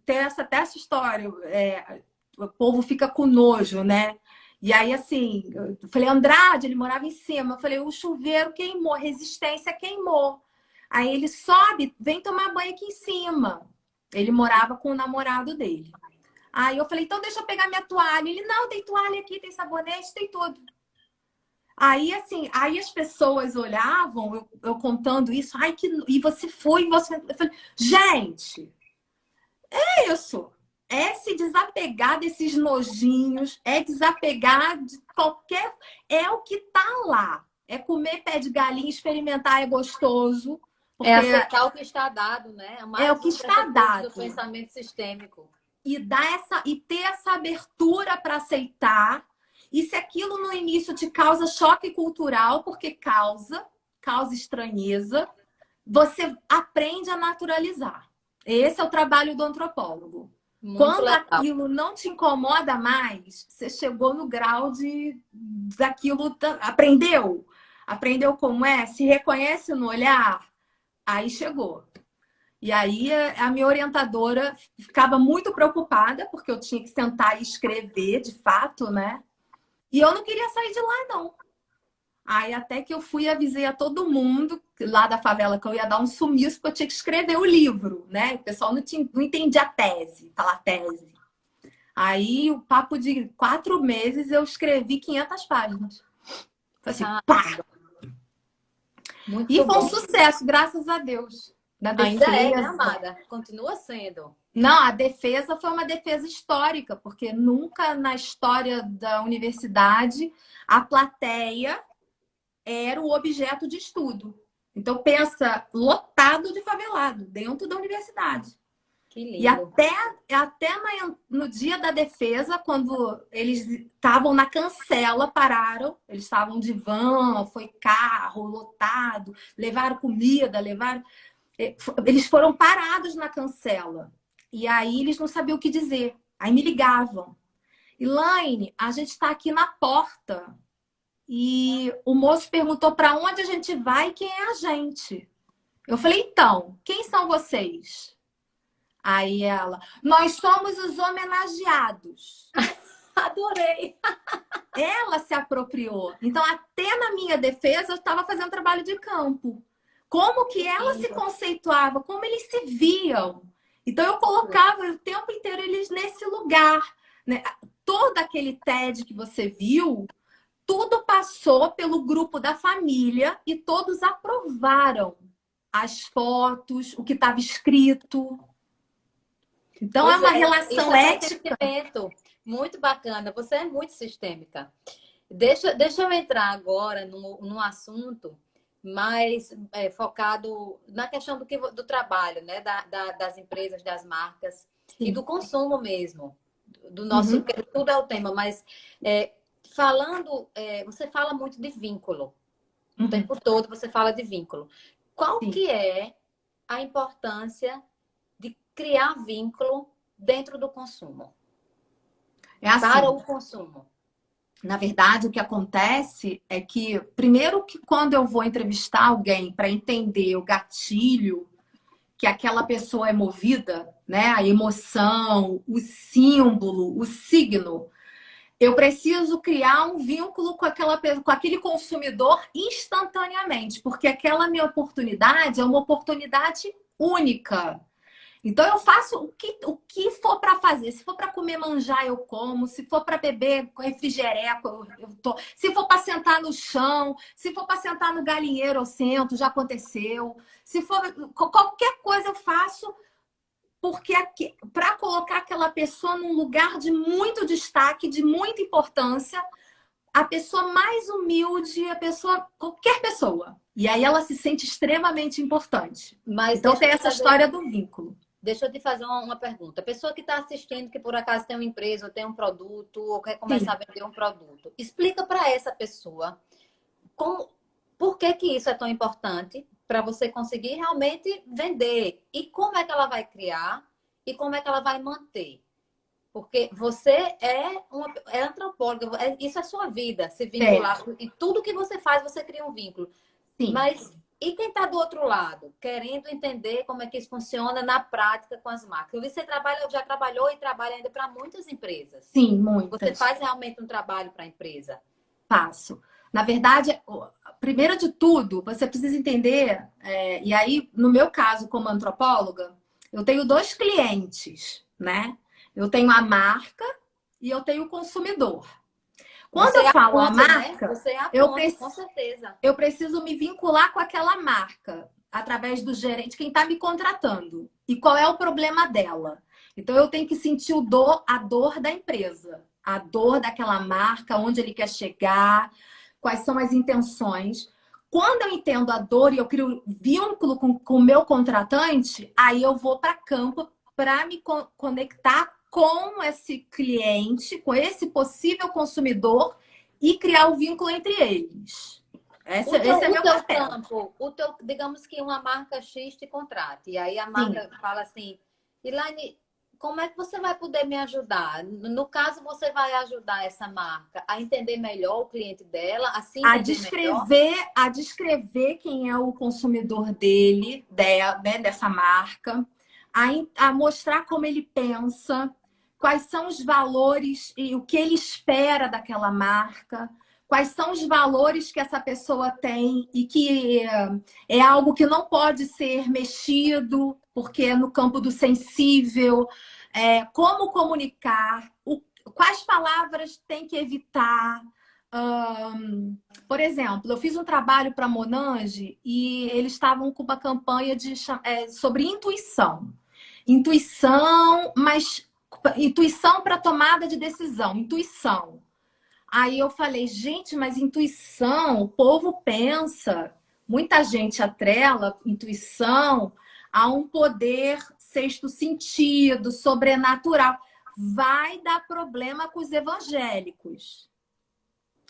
tem até essa história, o povo fica com nojo, né? E aí, assim, eu falei: Andrade, ele morava em cima. Eu falei: o chuveiro queimou, a resistência queimou. Aí ele sobe, vem tomar banho aqui em cima. Ele morava com o namorado dele. Aí eu falei: então deixa eu pegar minha toalha. Ele: não, tem toalha aqui, tem sabonete, tem tudo. Aí, assim, aí as pessoas olhavam, eu contando isso: ai, e você foi, você. Eu falei: gente, é isso. É se desapegar desses nojinhos, é desapegar de qualquer. É o que tá lá. É comer pé de galinha, experimentar, é gostoso. É aceitar o que está dado, né? É o que está dado. Do pensamento sistêmico. E ter essa abertura para aceitar. E se aquilo no início te causa choque cultural, porque causa estranheza, você aprende a naturalizar. Esse é o trabalho do antropólogo. Muito Quando legal. aquilo não te incomoda mais, você chegou no grau daquilo. Aprendeu? Aprendeu como é? Se reconhece no olhar? Aí chegou. E aí a minha orientadora ficava muito preocupada, porque eu tinha que sentar e escrever, de fato, né? E eu não queria sair de lá, não. Aí até que eu fui e avisei a todo mundo lá da favela que eu ia dar um sumiço, porque eu tinha que escrever o livro, né? O pessoal não entendia a tese, falar tese. Aí, o papo de 4 meses, eu escrevi 500 páginas. Foi assim, pá! Muito E foi um bom. sucesso, graças a Deus. Na Ainda é, né, defesa. amada? Continua sendo. Não, a defesa foi uma defesa histórica, porque nunca na história da universidade a plateia era o objeto de estudo. Então, pensa, lotado de favelado dentro da universidade. Que E lindo. até no dia da defesa, quando eles estavam na cancela, pararam, eles estavam de van, foi carro lotado, levaram comida, eles foram parados na cancela. E aí eles não sabiam o que dizer. Aí me ligavam. Elaine, a gente está aqui na porta. E o moço perguntou para onde a gente vai e quem é a gente. Eu falei, então, quem são vocês? Aí ela, nós somos os homenageados. Adorei. Ela se apropriou. Então, até na minha defesa, eu estava fazendo trabalho de campo. Como que ela se conceituava, como eles se viam. Então, eu colocava o tempo inteiro eles nesse lugar. Né? Todo aquele TED que você viu, tudo passou pelo grupo da família e todos aprovaram as fotos, o que estava escrito. Então, é Pois uma isso relação é ética. pertencimento. Muito bacana. Você é muito sistêmica. Deixa eu entrar agora num assunto mais focado na questão do trabalho, né? Das empresas, das marcas e Sim. do consumo mesmo. Do nosso, Uhum. porque tudo é o tema, mas falando, você fala muito de vínculo. O tempo todo você fala de vínculo. Qual Sim. que é a importância de criar vínculo dentro do consumo? É assim. Para o consumo. Na verdade, o que acontece é que, primeiro que quando eu vou entrevistar alguém para entender o gatilho que aquela pessoa é movida, né? A emoção, o símbolo, o signo, eu preciso criar um vínculo com aquele consumidor instantaneamente, porque aquela minha oportunidade é uma oportunidade única. Então eu faço o que for para fazer. Se for para comer manjar, eu como. Se for para beber refrigereco, eu tô. Se for para sentar no chão, se for para sentar no galinheiro, eu sento, já aconteceu. Se for qualquer coisa eu faço, porque para colocar aquela pessoa num lugar de muito destaque, de muita importância, a pessoa mais humilde, qualquer pessoa. E aí ela se sente extremamente importante. Mas Então tem essa história do vínculo. deixa eu te fazer uma pergunta. A pessoa que está assistindo, que por acaso tem uma empresa, ou tem um produto, ou quer começar a vender um produto, explica para essa pessoa por que isso é tão importante para você conseguir realmente vender. E como é que ela vai criar e como é que ela vai manter. Porque você é antropóloga, isso é sua vida, se vincular. E tudo que você faz, você cria um vínculo. Sim. Mas e quem está do outro lado, querendo entender como é que isso funciona na prática com as marcas? Você já trabalhou e trabalha ainda para muitas empresas. Sim, muitas. Você faz realmente um trabalho para a empresa? Faço. Na verdade, primeiro de tudo, você precisa entender, e aí, no meu caso, como antropóloga, eu tenho dois clientes, né? Eu tenho a marca e eu tenho o consumidor. Quando eu falo a marca, né? Você é a ponte, com certeza. Eu preciso me vincular com aquela marca através do gerente, quem está me contratando. E qual é o problema dela? Então, eu tenho que sentir a dor da empresa, a dor daquela marca, onde ele quer chegar, quais são as intenções. Quando eu entendo a dor e eu crio vínculo com o meu contratante, aí eu vou para campo para me conectar com esse cliente, com esse possível consumidor e criar o vínculo entre eles. Esse é meu papel. Digamos que uma marca X te contrate, e aí a marca fala assim, Elaine, como é que você vai poder me ajudar? No caso, você vai ajudar essa marca a entender melhor o cliente dela, a descrever quem é o consumidor dele, né, dessa marca, a mostrar como ele pensa, quais são os valores e o que ele espera daquela marca, quais são os valores que essa pessoa tem e que é algo que não pode ser mexido, porque é no campo do sensível, como comunicar, quais palavras tem que evitar, Por exemplo, eu fiz um trabalho para a Monange e eles estavam com uma campanha sobre intuição. Intuição, mas intuição para tomada de decisão, intuição. Aí eu falei, gente, mas intuição, o povo pensa, muita gente atrela intuição a um poder sexto sentido, sobrenatural. Vai dar problema com os evangélicos.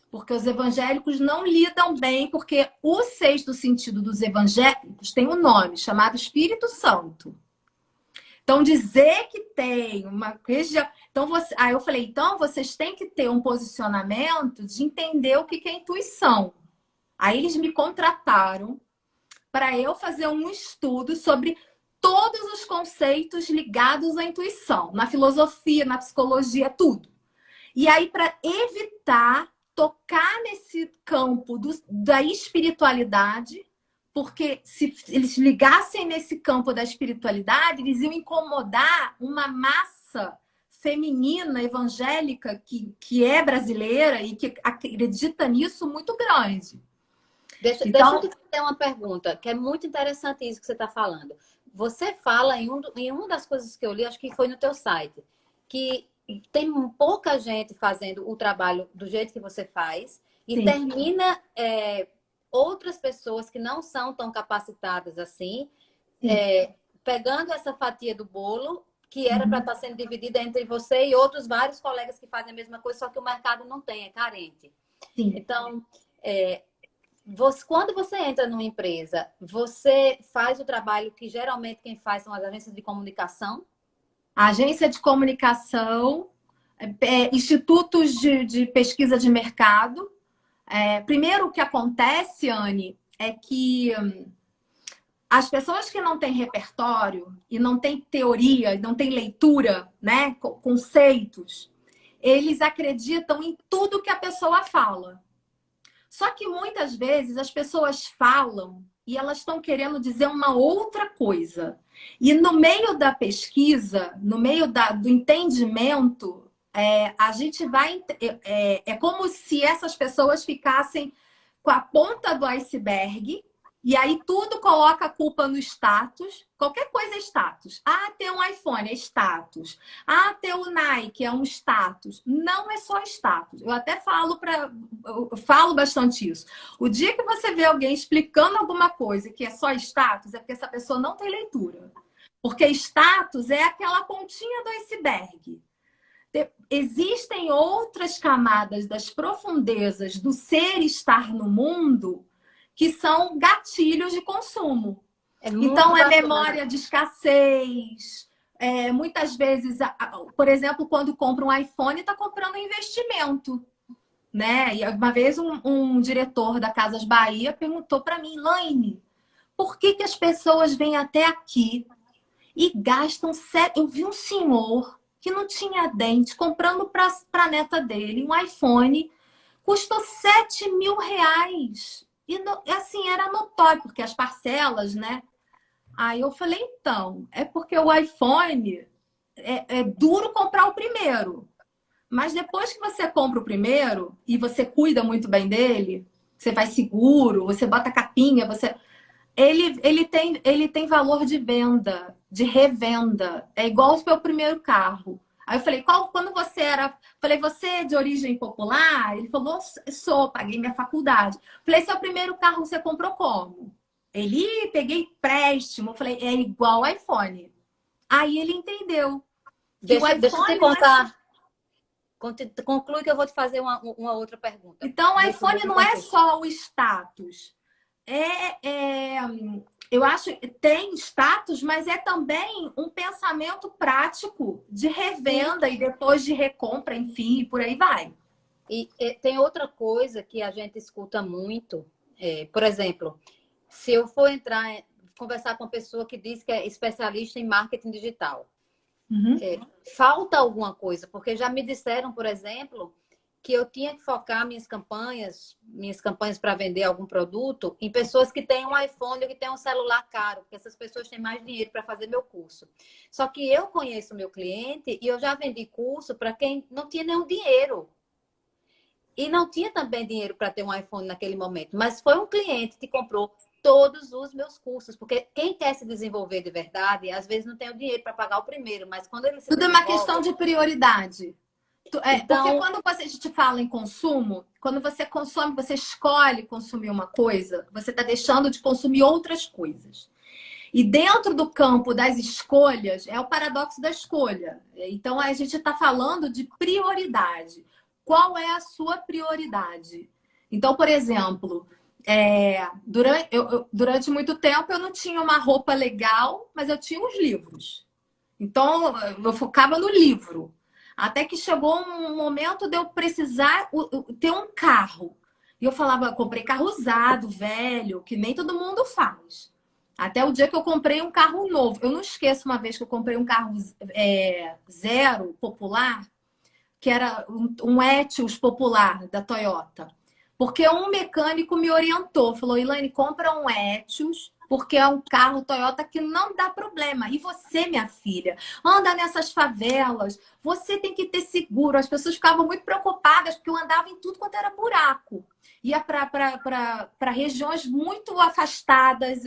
Porque os evangélicos não lidam bem, porque o sexto sentido dos evangélicos tem um nome chamado Espírito Santo. Então, dizer que tem uma região. Então, aí eu falei, então vocês têm que ter um posicionamento de entender o que é intuição. Aí eles me contrataram para eu fazer um estudo sobre todos os conceitos ligados à intuição, na filosofia, na psicologia, tudo. E aí, para evitar tocar nesse campo da espiritualidade, porque se eles ligassem nesse campo da espiritualidade, eles iam incomodar uma massa feminina evangélica que é brasileira e que acredita nisso muito grande. Deixa eu te fazer uma pergunta, que é muito interessante isso que você está falando. Você fala em uma das coisas que eu li, acho que foi no teu site, que tem pouca gente fazendo o trabalho do jeito que você faz e Sim. termina outras pessoas que não são tão capacitadas assim, pegando essa fatia do bolo que era para estar sendo dividida entre você e outros vários colegas que fazem a mesma coisa, só que o mercado não tem, é carente. Sim. Então, quando você entra numa empresa, você faz o trabalho que geralmente quem faz são as agências de comunicação? A agência de comunicação, institutos de pesquisa de mercado. Primeiro, o que acontece, Anne, é que as pessoas que não têm repertório e não têm teoria, não têm leitura, né, conceitos, eles acreditam em tudo que a pessoa fala. Só que muitas vezes as pessoas falam e elas estão querendo dizer uma outra coisa. E no meio da pesquisa, no meio do entendimento, a gente vai. É como se essas pessoas ficassem com a ponta do iceberg. E aí tudo coloca a culpa no status. Qualquer coisa é status. Ah, ter um iPhone é status. Ah, ter o Nike é um status. Não é só status. Eu até eu falo bastante isso. O dia que você vê alguém explicando alguma coisa que é só status, é porque essa pessoa não tem leitura. Porque status é aquela pontinha do iceberg. Existem outras camadas das profundezas do ser estar no mundo que são gatilhos de consumo. Então, é memória de escassez. Muitas vezes, por exemplo, quando compra um iPhone, está comprando um investimento. Né? E uma vez um diretor da Casas Bahia perguntou para mim, Laine, por que as pessoas vêm até aqui e gastam... Eu vi um senhor que não tinha dente comprando para a neta dele um iPhone, custou R$7.000. E assim, era notório, porque as parcelas, né? Aí eu falei, então, é porque o iPhone é duro comprar o primeiro. Mas depois que você compra o primeiro e você cuida muito bem dele, você vai seguro, você bota capinha, ele tem valor de venda, de revenda. É igual o seu primeiro carro. Aí eu falei, quando você era... Falei, você é de origem popular? Ele falou, sou, paguei minha faculdade. Falei, seu primeiro carro você comprou como? Ele, peguei empréstimo. Falei, é igual iPhone. Aí ele entendeu. Deixa eu te contar. Conclui que eu vou te fazer uma outra pergunta. Então, o iPhone não é só o status. Eu acho que tem status, mas é também um pensamento prático de revenda e depois de recompra, enfim, e por aí vai. E tem outra coisa que a gente escuta muito, por exemplo, se eu for conversar com uma pessoa que diz que é especialista em marketing digital, falta alguma coisa, porque já me disseram, por exemplo, que eu tinha que focar minhas campanhas para vender algum produto em pessoas que têm um iPhone ou que têm um celular caro, porque essas pessoas têm mais dinheiro para fazer meu curso. Só que eu conheço o meu cliente e eu já vendi curso para quem não tinha nenhum dinheiro. E não tinha também dinheiro para ter um iPhone naquele momento, mas foi um cliente que comprou todos os meus cursos, porque quem quer se desenvolver de verdade, às vezes não tem o dinheiro para pagar o primeiro, mas quando ele se Tudo é uma desenvolve, questão de prioridade. Porque então, quando você te fala em consumo, quando você consome, você escolhe consumir uma coisa, você está deixando de consumir outras coisas. E dentro do campo das escolhas, é o paradoxo da escolha. Então, a gente está falando de prioridade. Qual é a sua prioridade? Então, por exemplo, durante muito tempo eu não tinha uma roupa legal, mas eu tinha os livros. Então, eu focava no livro. Até que chegou um momento de eu precisar ter um carro. E eu falava, eu comprei carro usado, velho, que nem todo mundo faz. Até o dia que eu comprei um carro novo. Eu não esqueço uma vez que eu comprei um carro zero, popular, que era um Etios popular da Toyota. Porque um mecânico me orientou, falou, Ilane, compra um Etios, porque é um carro Toyota que não dá problema. E você, minha filha, anda nessas favelas, você tem que ter seguro. As pessoas ficavam muito preocupadas, porque eu andava em tudo quanto era buraco. Ia para regiões muito afastadas,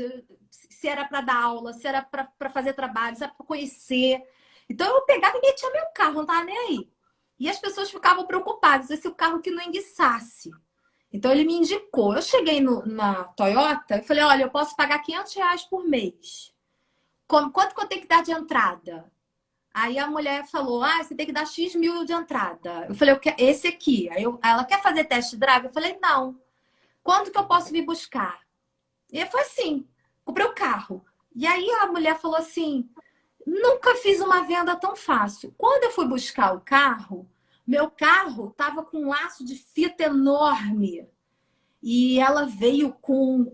se era para dar aula, se era para fazer trabalho, se era para conhecer. Então eu pegava e metia meu carro, não estava nem aí. E as pessoas ficavam preocupadas, esse é o carro que não enguiçasse. Então ele me indicou. Eu cheguei na Toyota e falei, olha, eu posso pagar R$ 500 por mês. Quanto que eu tenho que dar de entrada? Aí a mulher falou, você tem que dar X mil de entrada. Eu falei, esse aqui. Aí ela quer fazer test drive? Eu falei, não. Quando que eu posso vir buscar? E foi assim, comprei o carro. E aí a mulher falou assim, nunca fiz uma venda tão fácil. Quando eu fui buscar o carro, meu carro estava com um laço de fita enorme. E ela veio com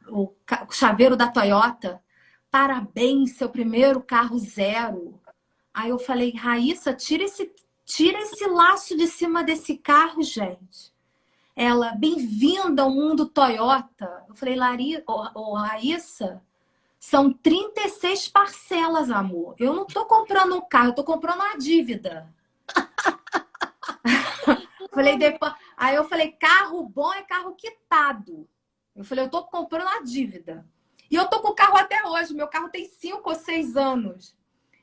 o chaveiro da Toyota. Parabéns, seu primeiro carro zero. Aí eu falei, Raíssa, tira esse laço de cima desse carro, gente. Ela, bem-vinda ao mundo Toyota. Eu falei, Raíssa, são 36 parcelas, amor. Eu não tô comprando um carro, eu tô comprando uma dívida. Aí eu falei, carro bom é carro quitado. Eu falei, eu tô comprando a dívida. E eu tô com o carro até hoje. Meu carro tem 5 ou 6 anos.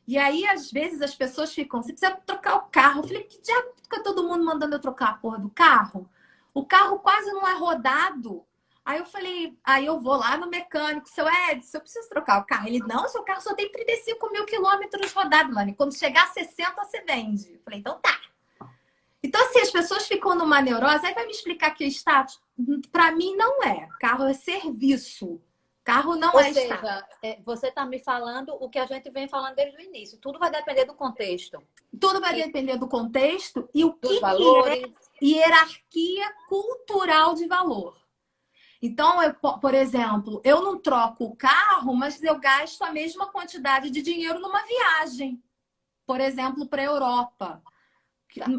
E aí, às vezes, as pessoas ficam, você precisa trocar o carro. Eu falei, que diabo fica todo mundo mandando eu trocar a porra do carro? O carro quase não é rodado. Aí eu falei, aí eu vou lá no mecânico, seu Edson, eu preciso trocar o carro. Ele, não, seu carro só tem 35 mil quilômetros rodados, Lani. Quando chegar a 60, você vende. Eu falei, então tá. Então, assim, as pessoas ficam numa neurose, aí vai me explicar que é status? Para mim, não é. Carro é serviço. Carro não é status. Ou seja, você está me falando o que a gente vem falando desde o início. Tudo vai depender do contexto. Tudo vai depender do contexto e o que valores. É hierarquia cultural de valor. Então, por exemplo, eu não troco o carro, mas eu gasto a mesma quantidade de dinheiro numa viagem. Por exemplo, para a Europa.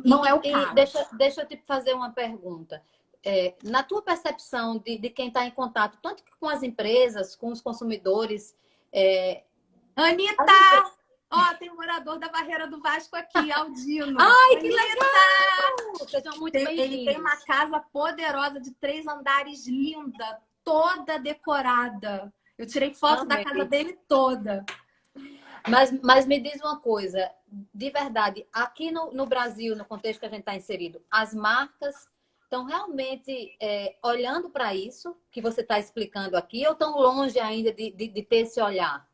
Não é o caso. Deixa eu te fazer uma pergunta. Na tua percepção de quem está em contato, tanto com as empresas, com os consumidores... Anitta! Ó, tem um morador da Barreira do Vasco aqui, Aldino. Ai, que legal! Sejam muito bem-vindos. Ele tem uma casa poderosa de 3 andares, linda, toda decorada. Eu tirei foto da casa dele toda. Mas me diz uma coisa, de verdade, aqui no Brasil, no contexto que a gente está inserido, as marcas estão realmente olhando para isso que você está explicando aqui ou estão longe ainda de ter esse olhar?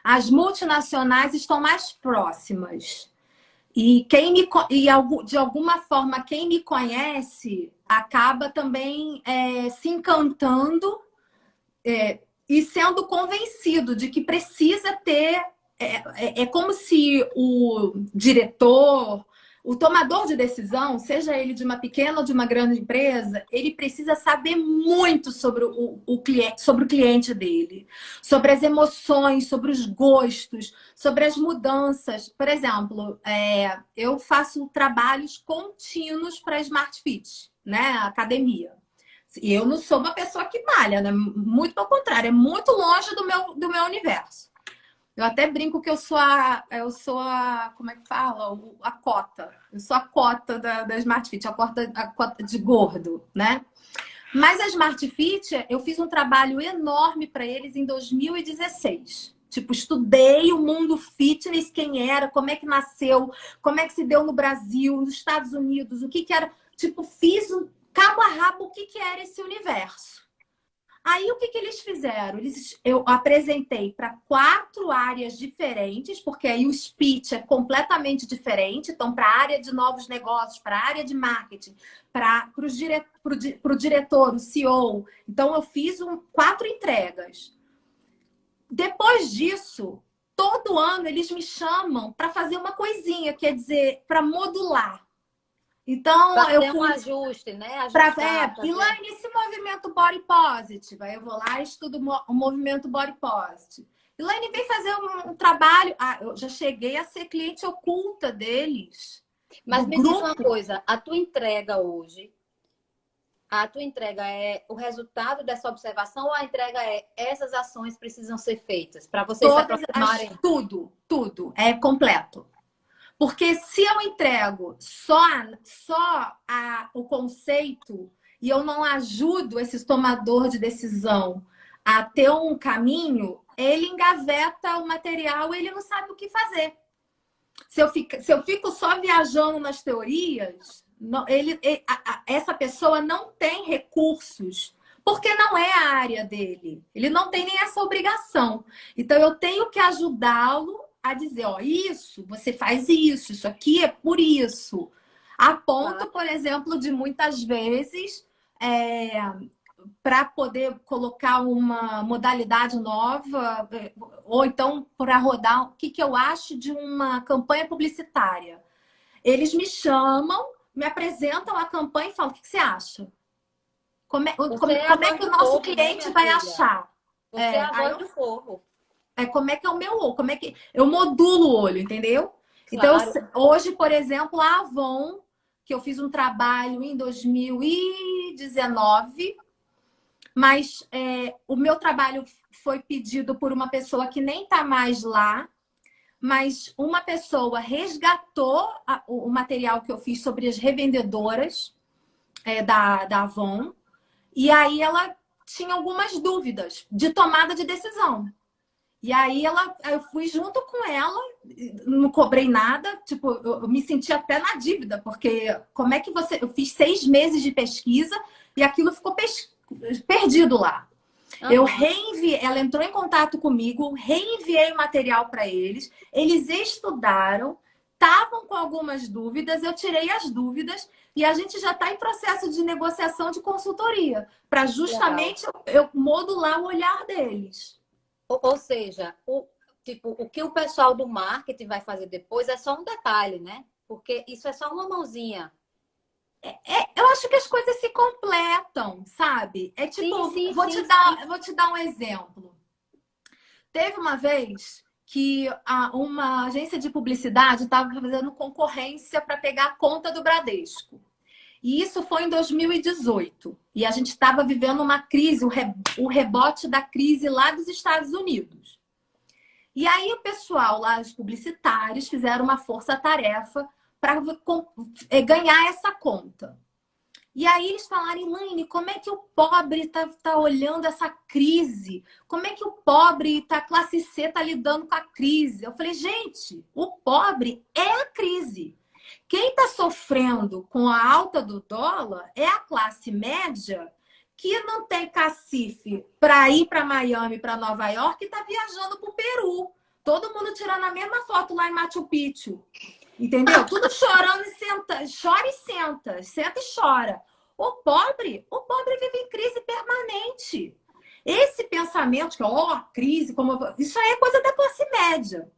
As multinacionais estão mais próximas. E de alguma forma, quem me conhece acaba também se encantando e sendo convencido de que precisa ter... É como se o diretor, o tomador de decisão, seja ele de uma pequena ou de uma grande empresa, ele precisa saber muito sobre o cliente dele, sobre as emoções, sobre os gostos, sobre as mudanças. Por exemplo, eu faço trabalhos contínuos para a Smart Fit, né? Academia. E eu não sou uma pessoa que malha, né? Muito pelo contrário, é muito longe do meu universo. Eu até brinco que eu sou a, como é que fala? A cota. Eu sou a cota da Smart Fit, a cota de gordo, né? Mas a Smart Fit, eu fiz um trabalho enorme para eles em 2016. Tipo, estudei o mundo fitness, quem era, como é que nasceu, como é que se deu no Brasil, nos Estados Unidos, o que que era. Tipo, fiz um cabo a rabo o que que era esse universo. Aí, o que que eles fizeram? Eu apresentei para 4 áreas diferentes, porque aí o speech é completamente diferente. Então, para a área de novos negócios, para a área de marketing, para o diretor, o CEO. Então, eu fiz 4 entregas. Depois disso, todo ano eles me chamam para fazer uma coisinha, quer dizer, para modular. Então, Para eu ter um fui ajuste, né? Ajustar, e lá fazer. nesse movimento Body Positive, aí eu vou lá e estudo o movimento Body Positive. E lá ele vem fazer um trabalho. Ah, eu já cheguei a ser cliente oculta deles, Mas do me diz uma grupo. coisa, a tua entrega hoje, a tua entrega é o resultado dessa observação ou a entrega é essas ações precisam ser feitas para vocês se aproximarem? Tudo é completo. Porque se eu entrego o conceito e eu não ajudo esse tomador de decisão a ter um caminho, ele engaveta o material e ele não sabe o que fazer. Se eu fico só viajando nas teorias, essa pessoa não tem recursos, porque não é a área dele. Ele não tem nem essa obrigação. Então, eu tenho que ajudá-lo a dizer, ó, você faz isso aqui é por isso. A ponto, por exemplo, de muitas vezes, para poder colocar uma modalidade nova, ou então para rodar, o que eu acho de uma campanha publicitária. Eles me chamam, me apresentam a campanha e falam, o que você acha? Você é a Como é voz que o do nosso povo, né, cliente minha vai filha? achar? Você é a Aí voz do povo. como é que é o meu olho? Como é que eu modulo o olho, entendeu? Então, Claro. hoje, por exemplo, a Avon, que eu fiz um trabalho em 2019, mas o meu trabalho foi pedido por uma pessoa que nem está mais lá, mas uma pessoa resgatou o material que eu fiz sobre as revendedoras da Avon, e aí ela tinha algumas dúvidas de tomada de decisão. E aí eu fui junto com ela, não cobrei nada, tipo, eu me senti até na dívida, porque como é que eu fiz 6 meses de pesquisa e aquilo ficou perdido lá. Eu reenviei, ela entrou em contato comigo, reenviei o material para eles estudaram, estavam com algumas dúvidas, eu tirei as dúvidas e a gente já está em processo de negociação de consultoria, para justamente eu modular o olhar deles. Ou seja, o que o pessoal do marketing vai fazer depois é só um detalhe, né? Porque isso é só uma mãozinha. Eu acho que as coisas se completam, sabe? É tipo, Sim, eu vou te dar um exemplo. Teve uma vez que uma agência de publicidade estava fazendo concorrência para pegar a conta do Bradesco. E isso foi em 2018. E a gente estava vivendo uma crise, o rebote da crise lá dos Estados Unidos. E aí o pessoal lá, os publicitários, fizeram uma força-tarefa para ganhar essa conta. E aí eles falaram, Elaine, como é que o pobre tá olhando essa crise? Como é que o pobre, classe C, está lidando com a crise? Eu falei, gente, o pobre é a crise. Quem está sofrendo com a alta do dólar é a classe média que não tem cacife para ir para Miami, para Nova York, e está viajando para o Peru. Todo mundo tirando a mesma foto lá em Machu Picchu. Entendeu? Tudo chorando e senta. Chora e senta. Senta e chora. O pobre vive em crise permanente. Esse pensamento que, crise, isso aí é coisa da classe média.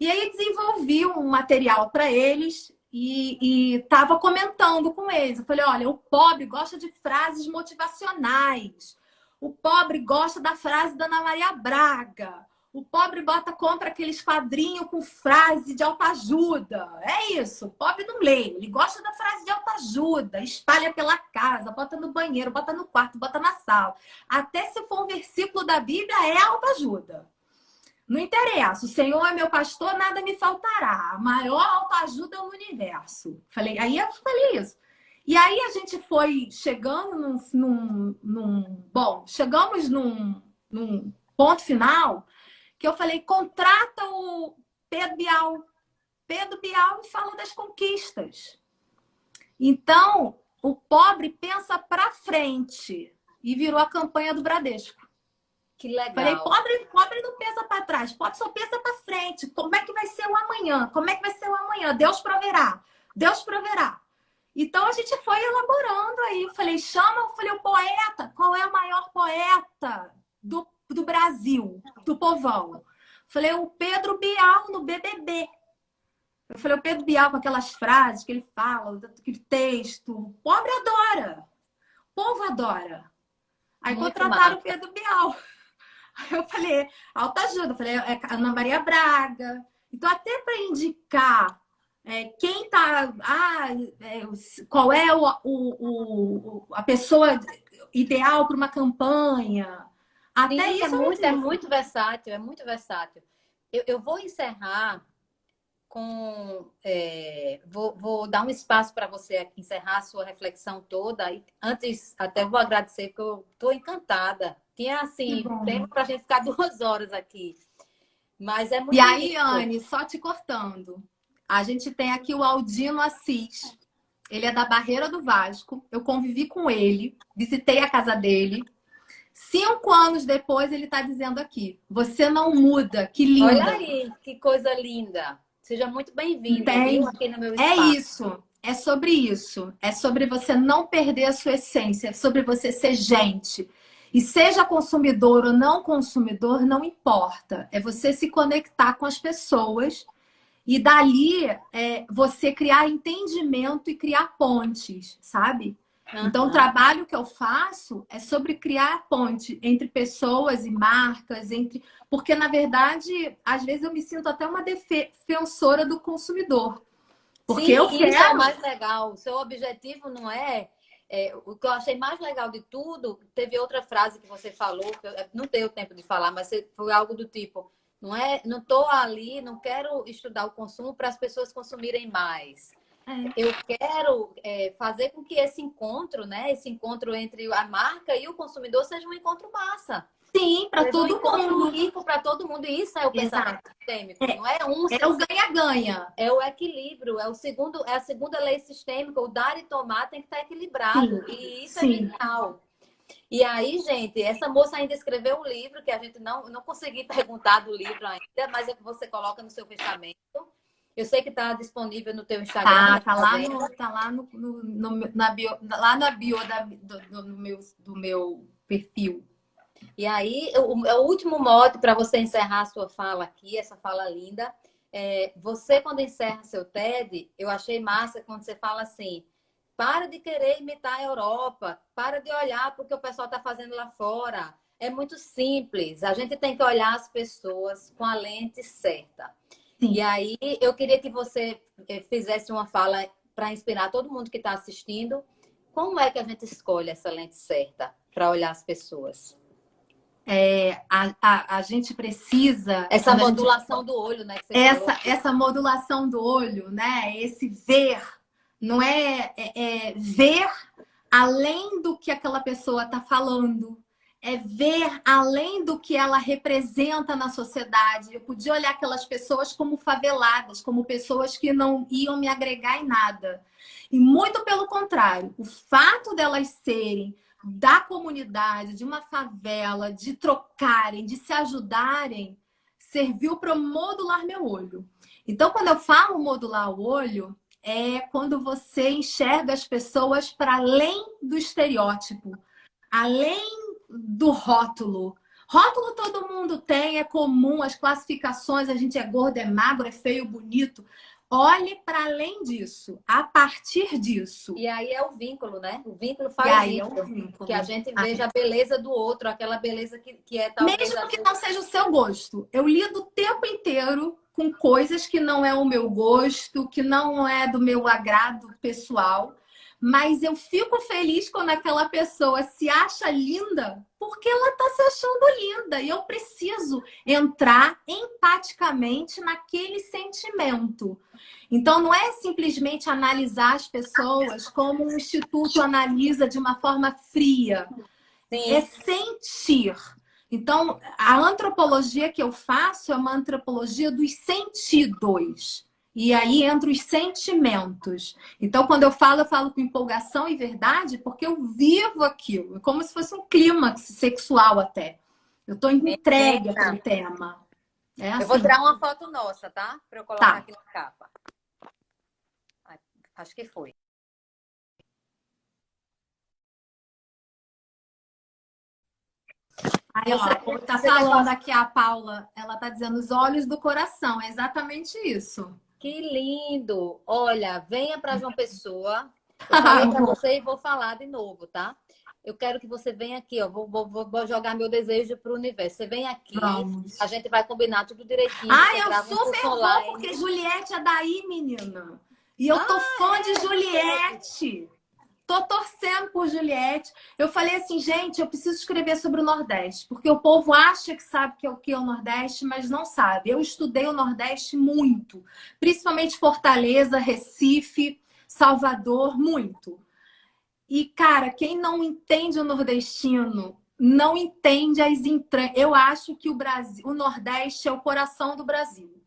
E aí desenvolvi um material para eles e estava comentando com eles. Eu falei, olha, o pobre gosta de frases motivacionais. O pobre gosta da frase da Ana Maria Braga. O pobre compra aqueles quadrinhos com frase de autoajuda. É isso, o pobre não lê. Ele gosta da frase de autoajuda. Espalha pela casa, bota no banheiro, bota no quarto, bota na sala. Até se for um versículo da Bíblia, é autoajuda. Não interessa, o Senhor é meu pastor, nada me faltará. A maior autoajuda no universo. Falei, aí eu falei isso. E aí a gente foi chegando chegamos num ponto final que eu falei, contrata o Pedro Bial. Pedro Bial me falou das conquistas. Então, o pobre pensa para frente e virou a campanha do Bradesco. Que legal. Falei, pobre não pensa para trás, pobre só pensa para frente. Como é que vai ser o amanhã? Como é que vai ser o amanhã? Deus proverá. Deus proverá. Então a gente foi elaborando aí. Falei, o poeta. Qual é o maior poeta do Brasil, do povão? Falei, o Pedro Bial no BBB. Eu falei, o Pedro Bial com aquelas frases que ele fala, aquele texto. O pobre adora. O povo adora. Aí Muito contrataram massa. o Pedro Bial. Aí eu falei, autoajuda. Eu falei, é Ana Maria Braga. Então, até para indicar quem tá. Qual é a pessoa ideal para uma campanha. Até Sim, isso é muito versátil, é muito versátil. Eu vou encerrar com. Vou dar um espaço para você encerrar a sua reflexão toda. E antes, até vou agradecer, porque eu estou encantada. Tinha, assim, tempo para a gente ficar 2 horas aqui. Mas é muito E aí, rico. Anne, só te cortando. A gente tem aqui o Aldino Assis. Ele é da Barreira do Vasco. Eu convivi com ele, visitei a casa dele. 5 anos depois, ele está dizendo aqui: você não muda, que linda. Olha aí, que coisa linda. Seja muito bem-vinda, viu? Aqui no meu espaço. É isso, é sobre isso. É sobre você não perder a sua essência, é sobre você ser gente. E seja consumidor ou não consumidor, não importa. É você se conectar com as pessoas e dali você criar entendimento e criar pontes, sabe? Então, o trabalho que eu faço é sobre criar ponte entre pessoas e marcas, porque, na verdade, às vezes eu me sinto até uma defensora do consumidor. Porque Sim, eu isso quero... é o mais legal. O seu objetivo não o que eu achei mais legal de tudo, teve outra frase que você falou, que eu não tenho tempo de falar, mas foi algo do tipo, não estou ali, não quero estudar o consumo para as pessoas consumirem mais. Eu quero fazer com que esse encontro, né? Esse encontro entre a marca e o consumidor seja um encontro massa. Sim, para todo mundo. Um encontro rico para todo mundo. E isso é o pensamento sistêmico. Não é o ganha-ganha. É o equilíbrio. É a segunda lei sistêmica. O dar e tomar tem que estar equilibrado. Sim, e isso é genial. E aí, gente, essa moça ainda escreveu um livro que a gente não consegui perguntar do livro ainda, mas é que você coloca no seu fechamento. Eu sei que está disponível no teu Instagram. Tá lá na bio do meu perfil. E aí, o último mote para você encerrar a sua fala aqui, essa fala linda. Você, quando encerra seu TED, eu achei massa quando você fala assim, para de querer imitar a Europa, para de olhar para o que o pessoal está fazendo lá fora. É muito simples. A gente tem que olhar as pessoas com a lente certa. Sim. E aí, eu queria que você fizesse uma fala para inspirar todo mundo que está assistindo. Como é que a gente escolhe essa lente certa para olhar as pessoas? A gente precisa... Essa modulação do olho, né? Que você essa modulação do olho, né? Esse ver, não é ver além do que aquela pessoa está falando. É ver além do que ela representa na sociedade. Eu podia olhar aquelas pessoas como faveladas, como pessoas que não iam me agregar em nada. E muito pelo contrário, o fato delas serem da comunidade, de uma favela, de trocarem, de se ajudarem, serviu para modular meu olho. Então, quando eu falo modular o olho, é quando você enxerga as pessoas para além do estereótipo, além do rótulo. Rótulo todo mundo tem, é comum, as classificações, a gente é gordo, é magro, é feio, bonito. Olhe para além disso, a partir disso. E aí é o vínculo, né? O vínculo faz isso. É o vínculo. Que a gente veja a beleza do outro, aquela beleza que é talvez... Mesmo que não seja o seu gosto. Eu lido o tempo inteiro com coisas que não é o meu gosto, que não é do meu agrado pessoal. Mas eu fico feliz quando aquela pessoa se acha linda porque ela está se achando linda. E eu preciso entrar empaticamente naquele sentimento. Então, não é simplesmente analisar as pessoas como um instituto analisa de uma forma fria. Sim. É sentir. Então, a antropologia que eu faço é uma antropologia dos sentidos. E aí entra os sentimentos. Então, quando eu falo com empolgação e verdade, porque eu vivo aquilo. É como se fosse um clímax sexual até. Eu estou entregue àquele tema. É assim. Eu vou tirar uma foto nossa, tá? Para eu colocar aqui na capa. Acho que foi. Aí, ó, tá falando aqui a Paula, ela tá dizendo os olhos do coração. É exatamente isso. Que lindo! Olha, venha para João Pessoa. Eu falei para você e vou falar de novo, tá? Eu quero que você venha aqui, ó. Vou jogar meu desejo pro universo. Você vem aqui, vamos. A gente vai combinar tudo direitinho. Ah, eu super vou, porque Juliette é daí, menina. E eu tô fã de Juliette. Tô torcendo por Juliette. Eu falei assim, gente, eu preciso escrever sobre o Nordeste, porque o povo acha que sabe o que é o Nordeste, mas não sabe. Eu estudei o Nordeste muito, principalmente Fortaleza, Recife, Salvador, muito. E, cara, quem não entende o nordestino, não entende as entranhas. Eu acho que o Nordeste é o coração do Brasil.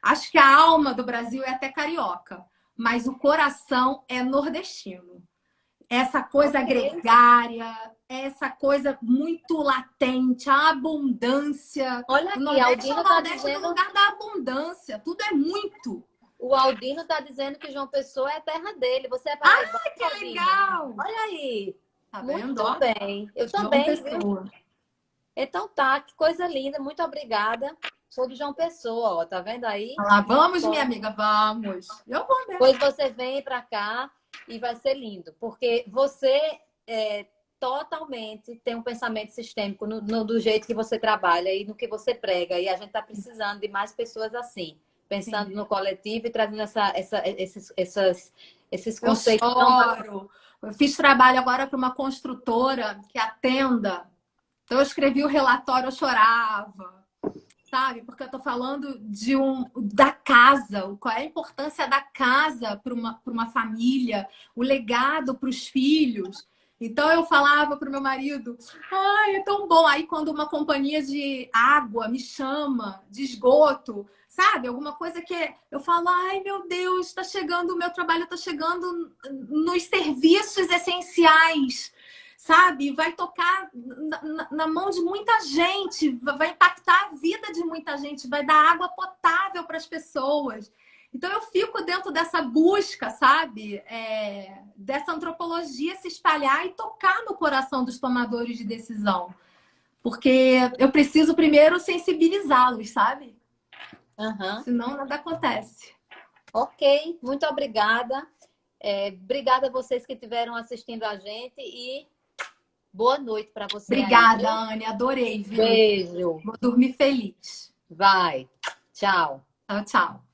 Acho que a alma do Brasil é até carioca, mas o coração é nordestino. Essa coisa gregária, essa coisa muito latente, a abundância. Olha aqui, o Aldino tá dizendo... o lugar da abundância, tudo é muito. O Aldino tá dizendo que João Pessoa é a terra dele. Você é paraibano, que Aldino? Legal! Olha aí. Tá muito vendo? Bem. Eu também, viu? Então tá, que coisa linda. Muito obrigada. Sou de João Pessoa, ó. Tá vendo aí? Lá vamos, minha amiga, vamos. Eu vou mesmo. Depois você vem pra cá e vai ser lindo. Porque você totalmente tem um pensamento sistêmico do jeito que você trabalha e no que você prega. E a gente tá precisando de mais pessoas assim. Pensando no coletivo e trazendo esses conceitos. Eu fiz trabalho agora para uma construtora que atenda. Então, eu escrevi o relatório, eu chorava, sabe? Porque eu estou falando da casa, qual é a importância da casa para uma família, o legado para os filhos. Então, eu falava para o meu marido, ai, é tão bom. Aí, quando uma companhia de água me chama, de esgoto, sabe? Alguma coisa que eu falo, ai, meu Deus, está chegando, o meu trabalho está chegando nos serviços essenciais, sabe? Vai tocar na mão de muita gente, vai impactar a vida de muita gente, vai dar água potável para as pessoas. Então, eu fico dentro dessa busca, sabe? Dessa antropologia se espalhar e tocar no coração dos tomadores de decisão. Porque eu preciso primeiro sensibilizá-los, sabe? Uhum. Senão nada acontece. Ok, muito obrigada. Obrigada a vocês que estiveram assistindo a gente e boa noite para você. Obrigada, Anne. Adorei, viu? Beijo. Vou dormir feliz. Vai. Tchau. Tchau, tchau.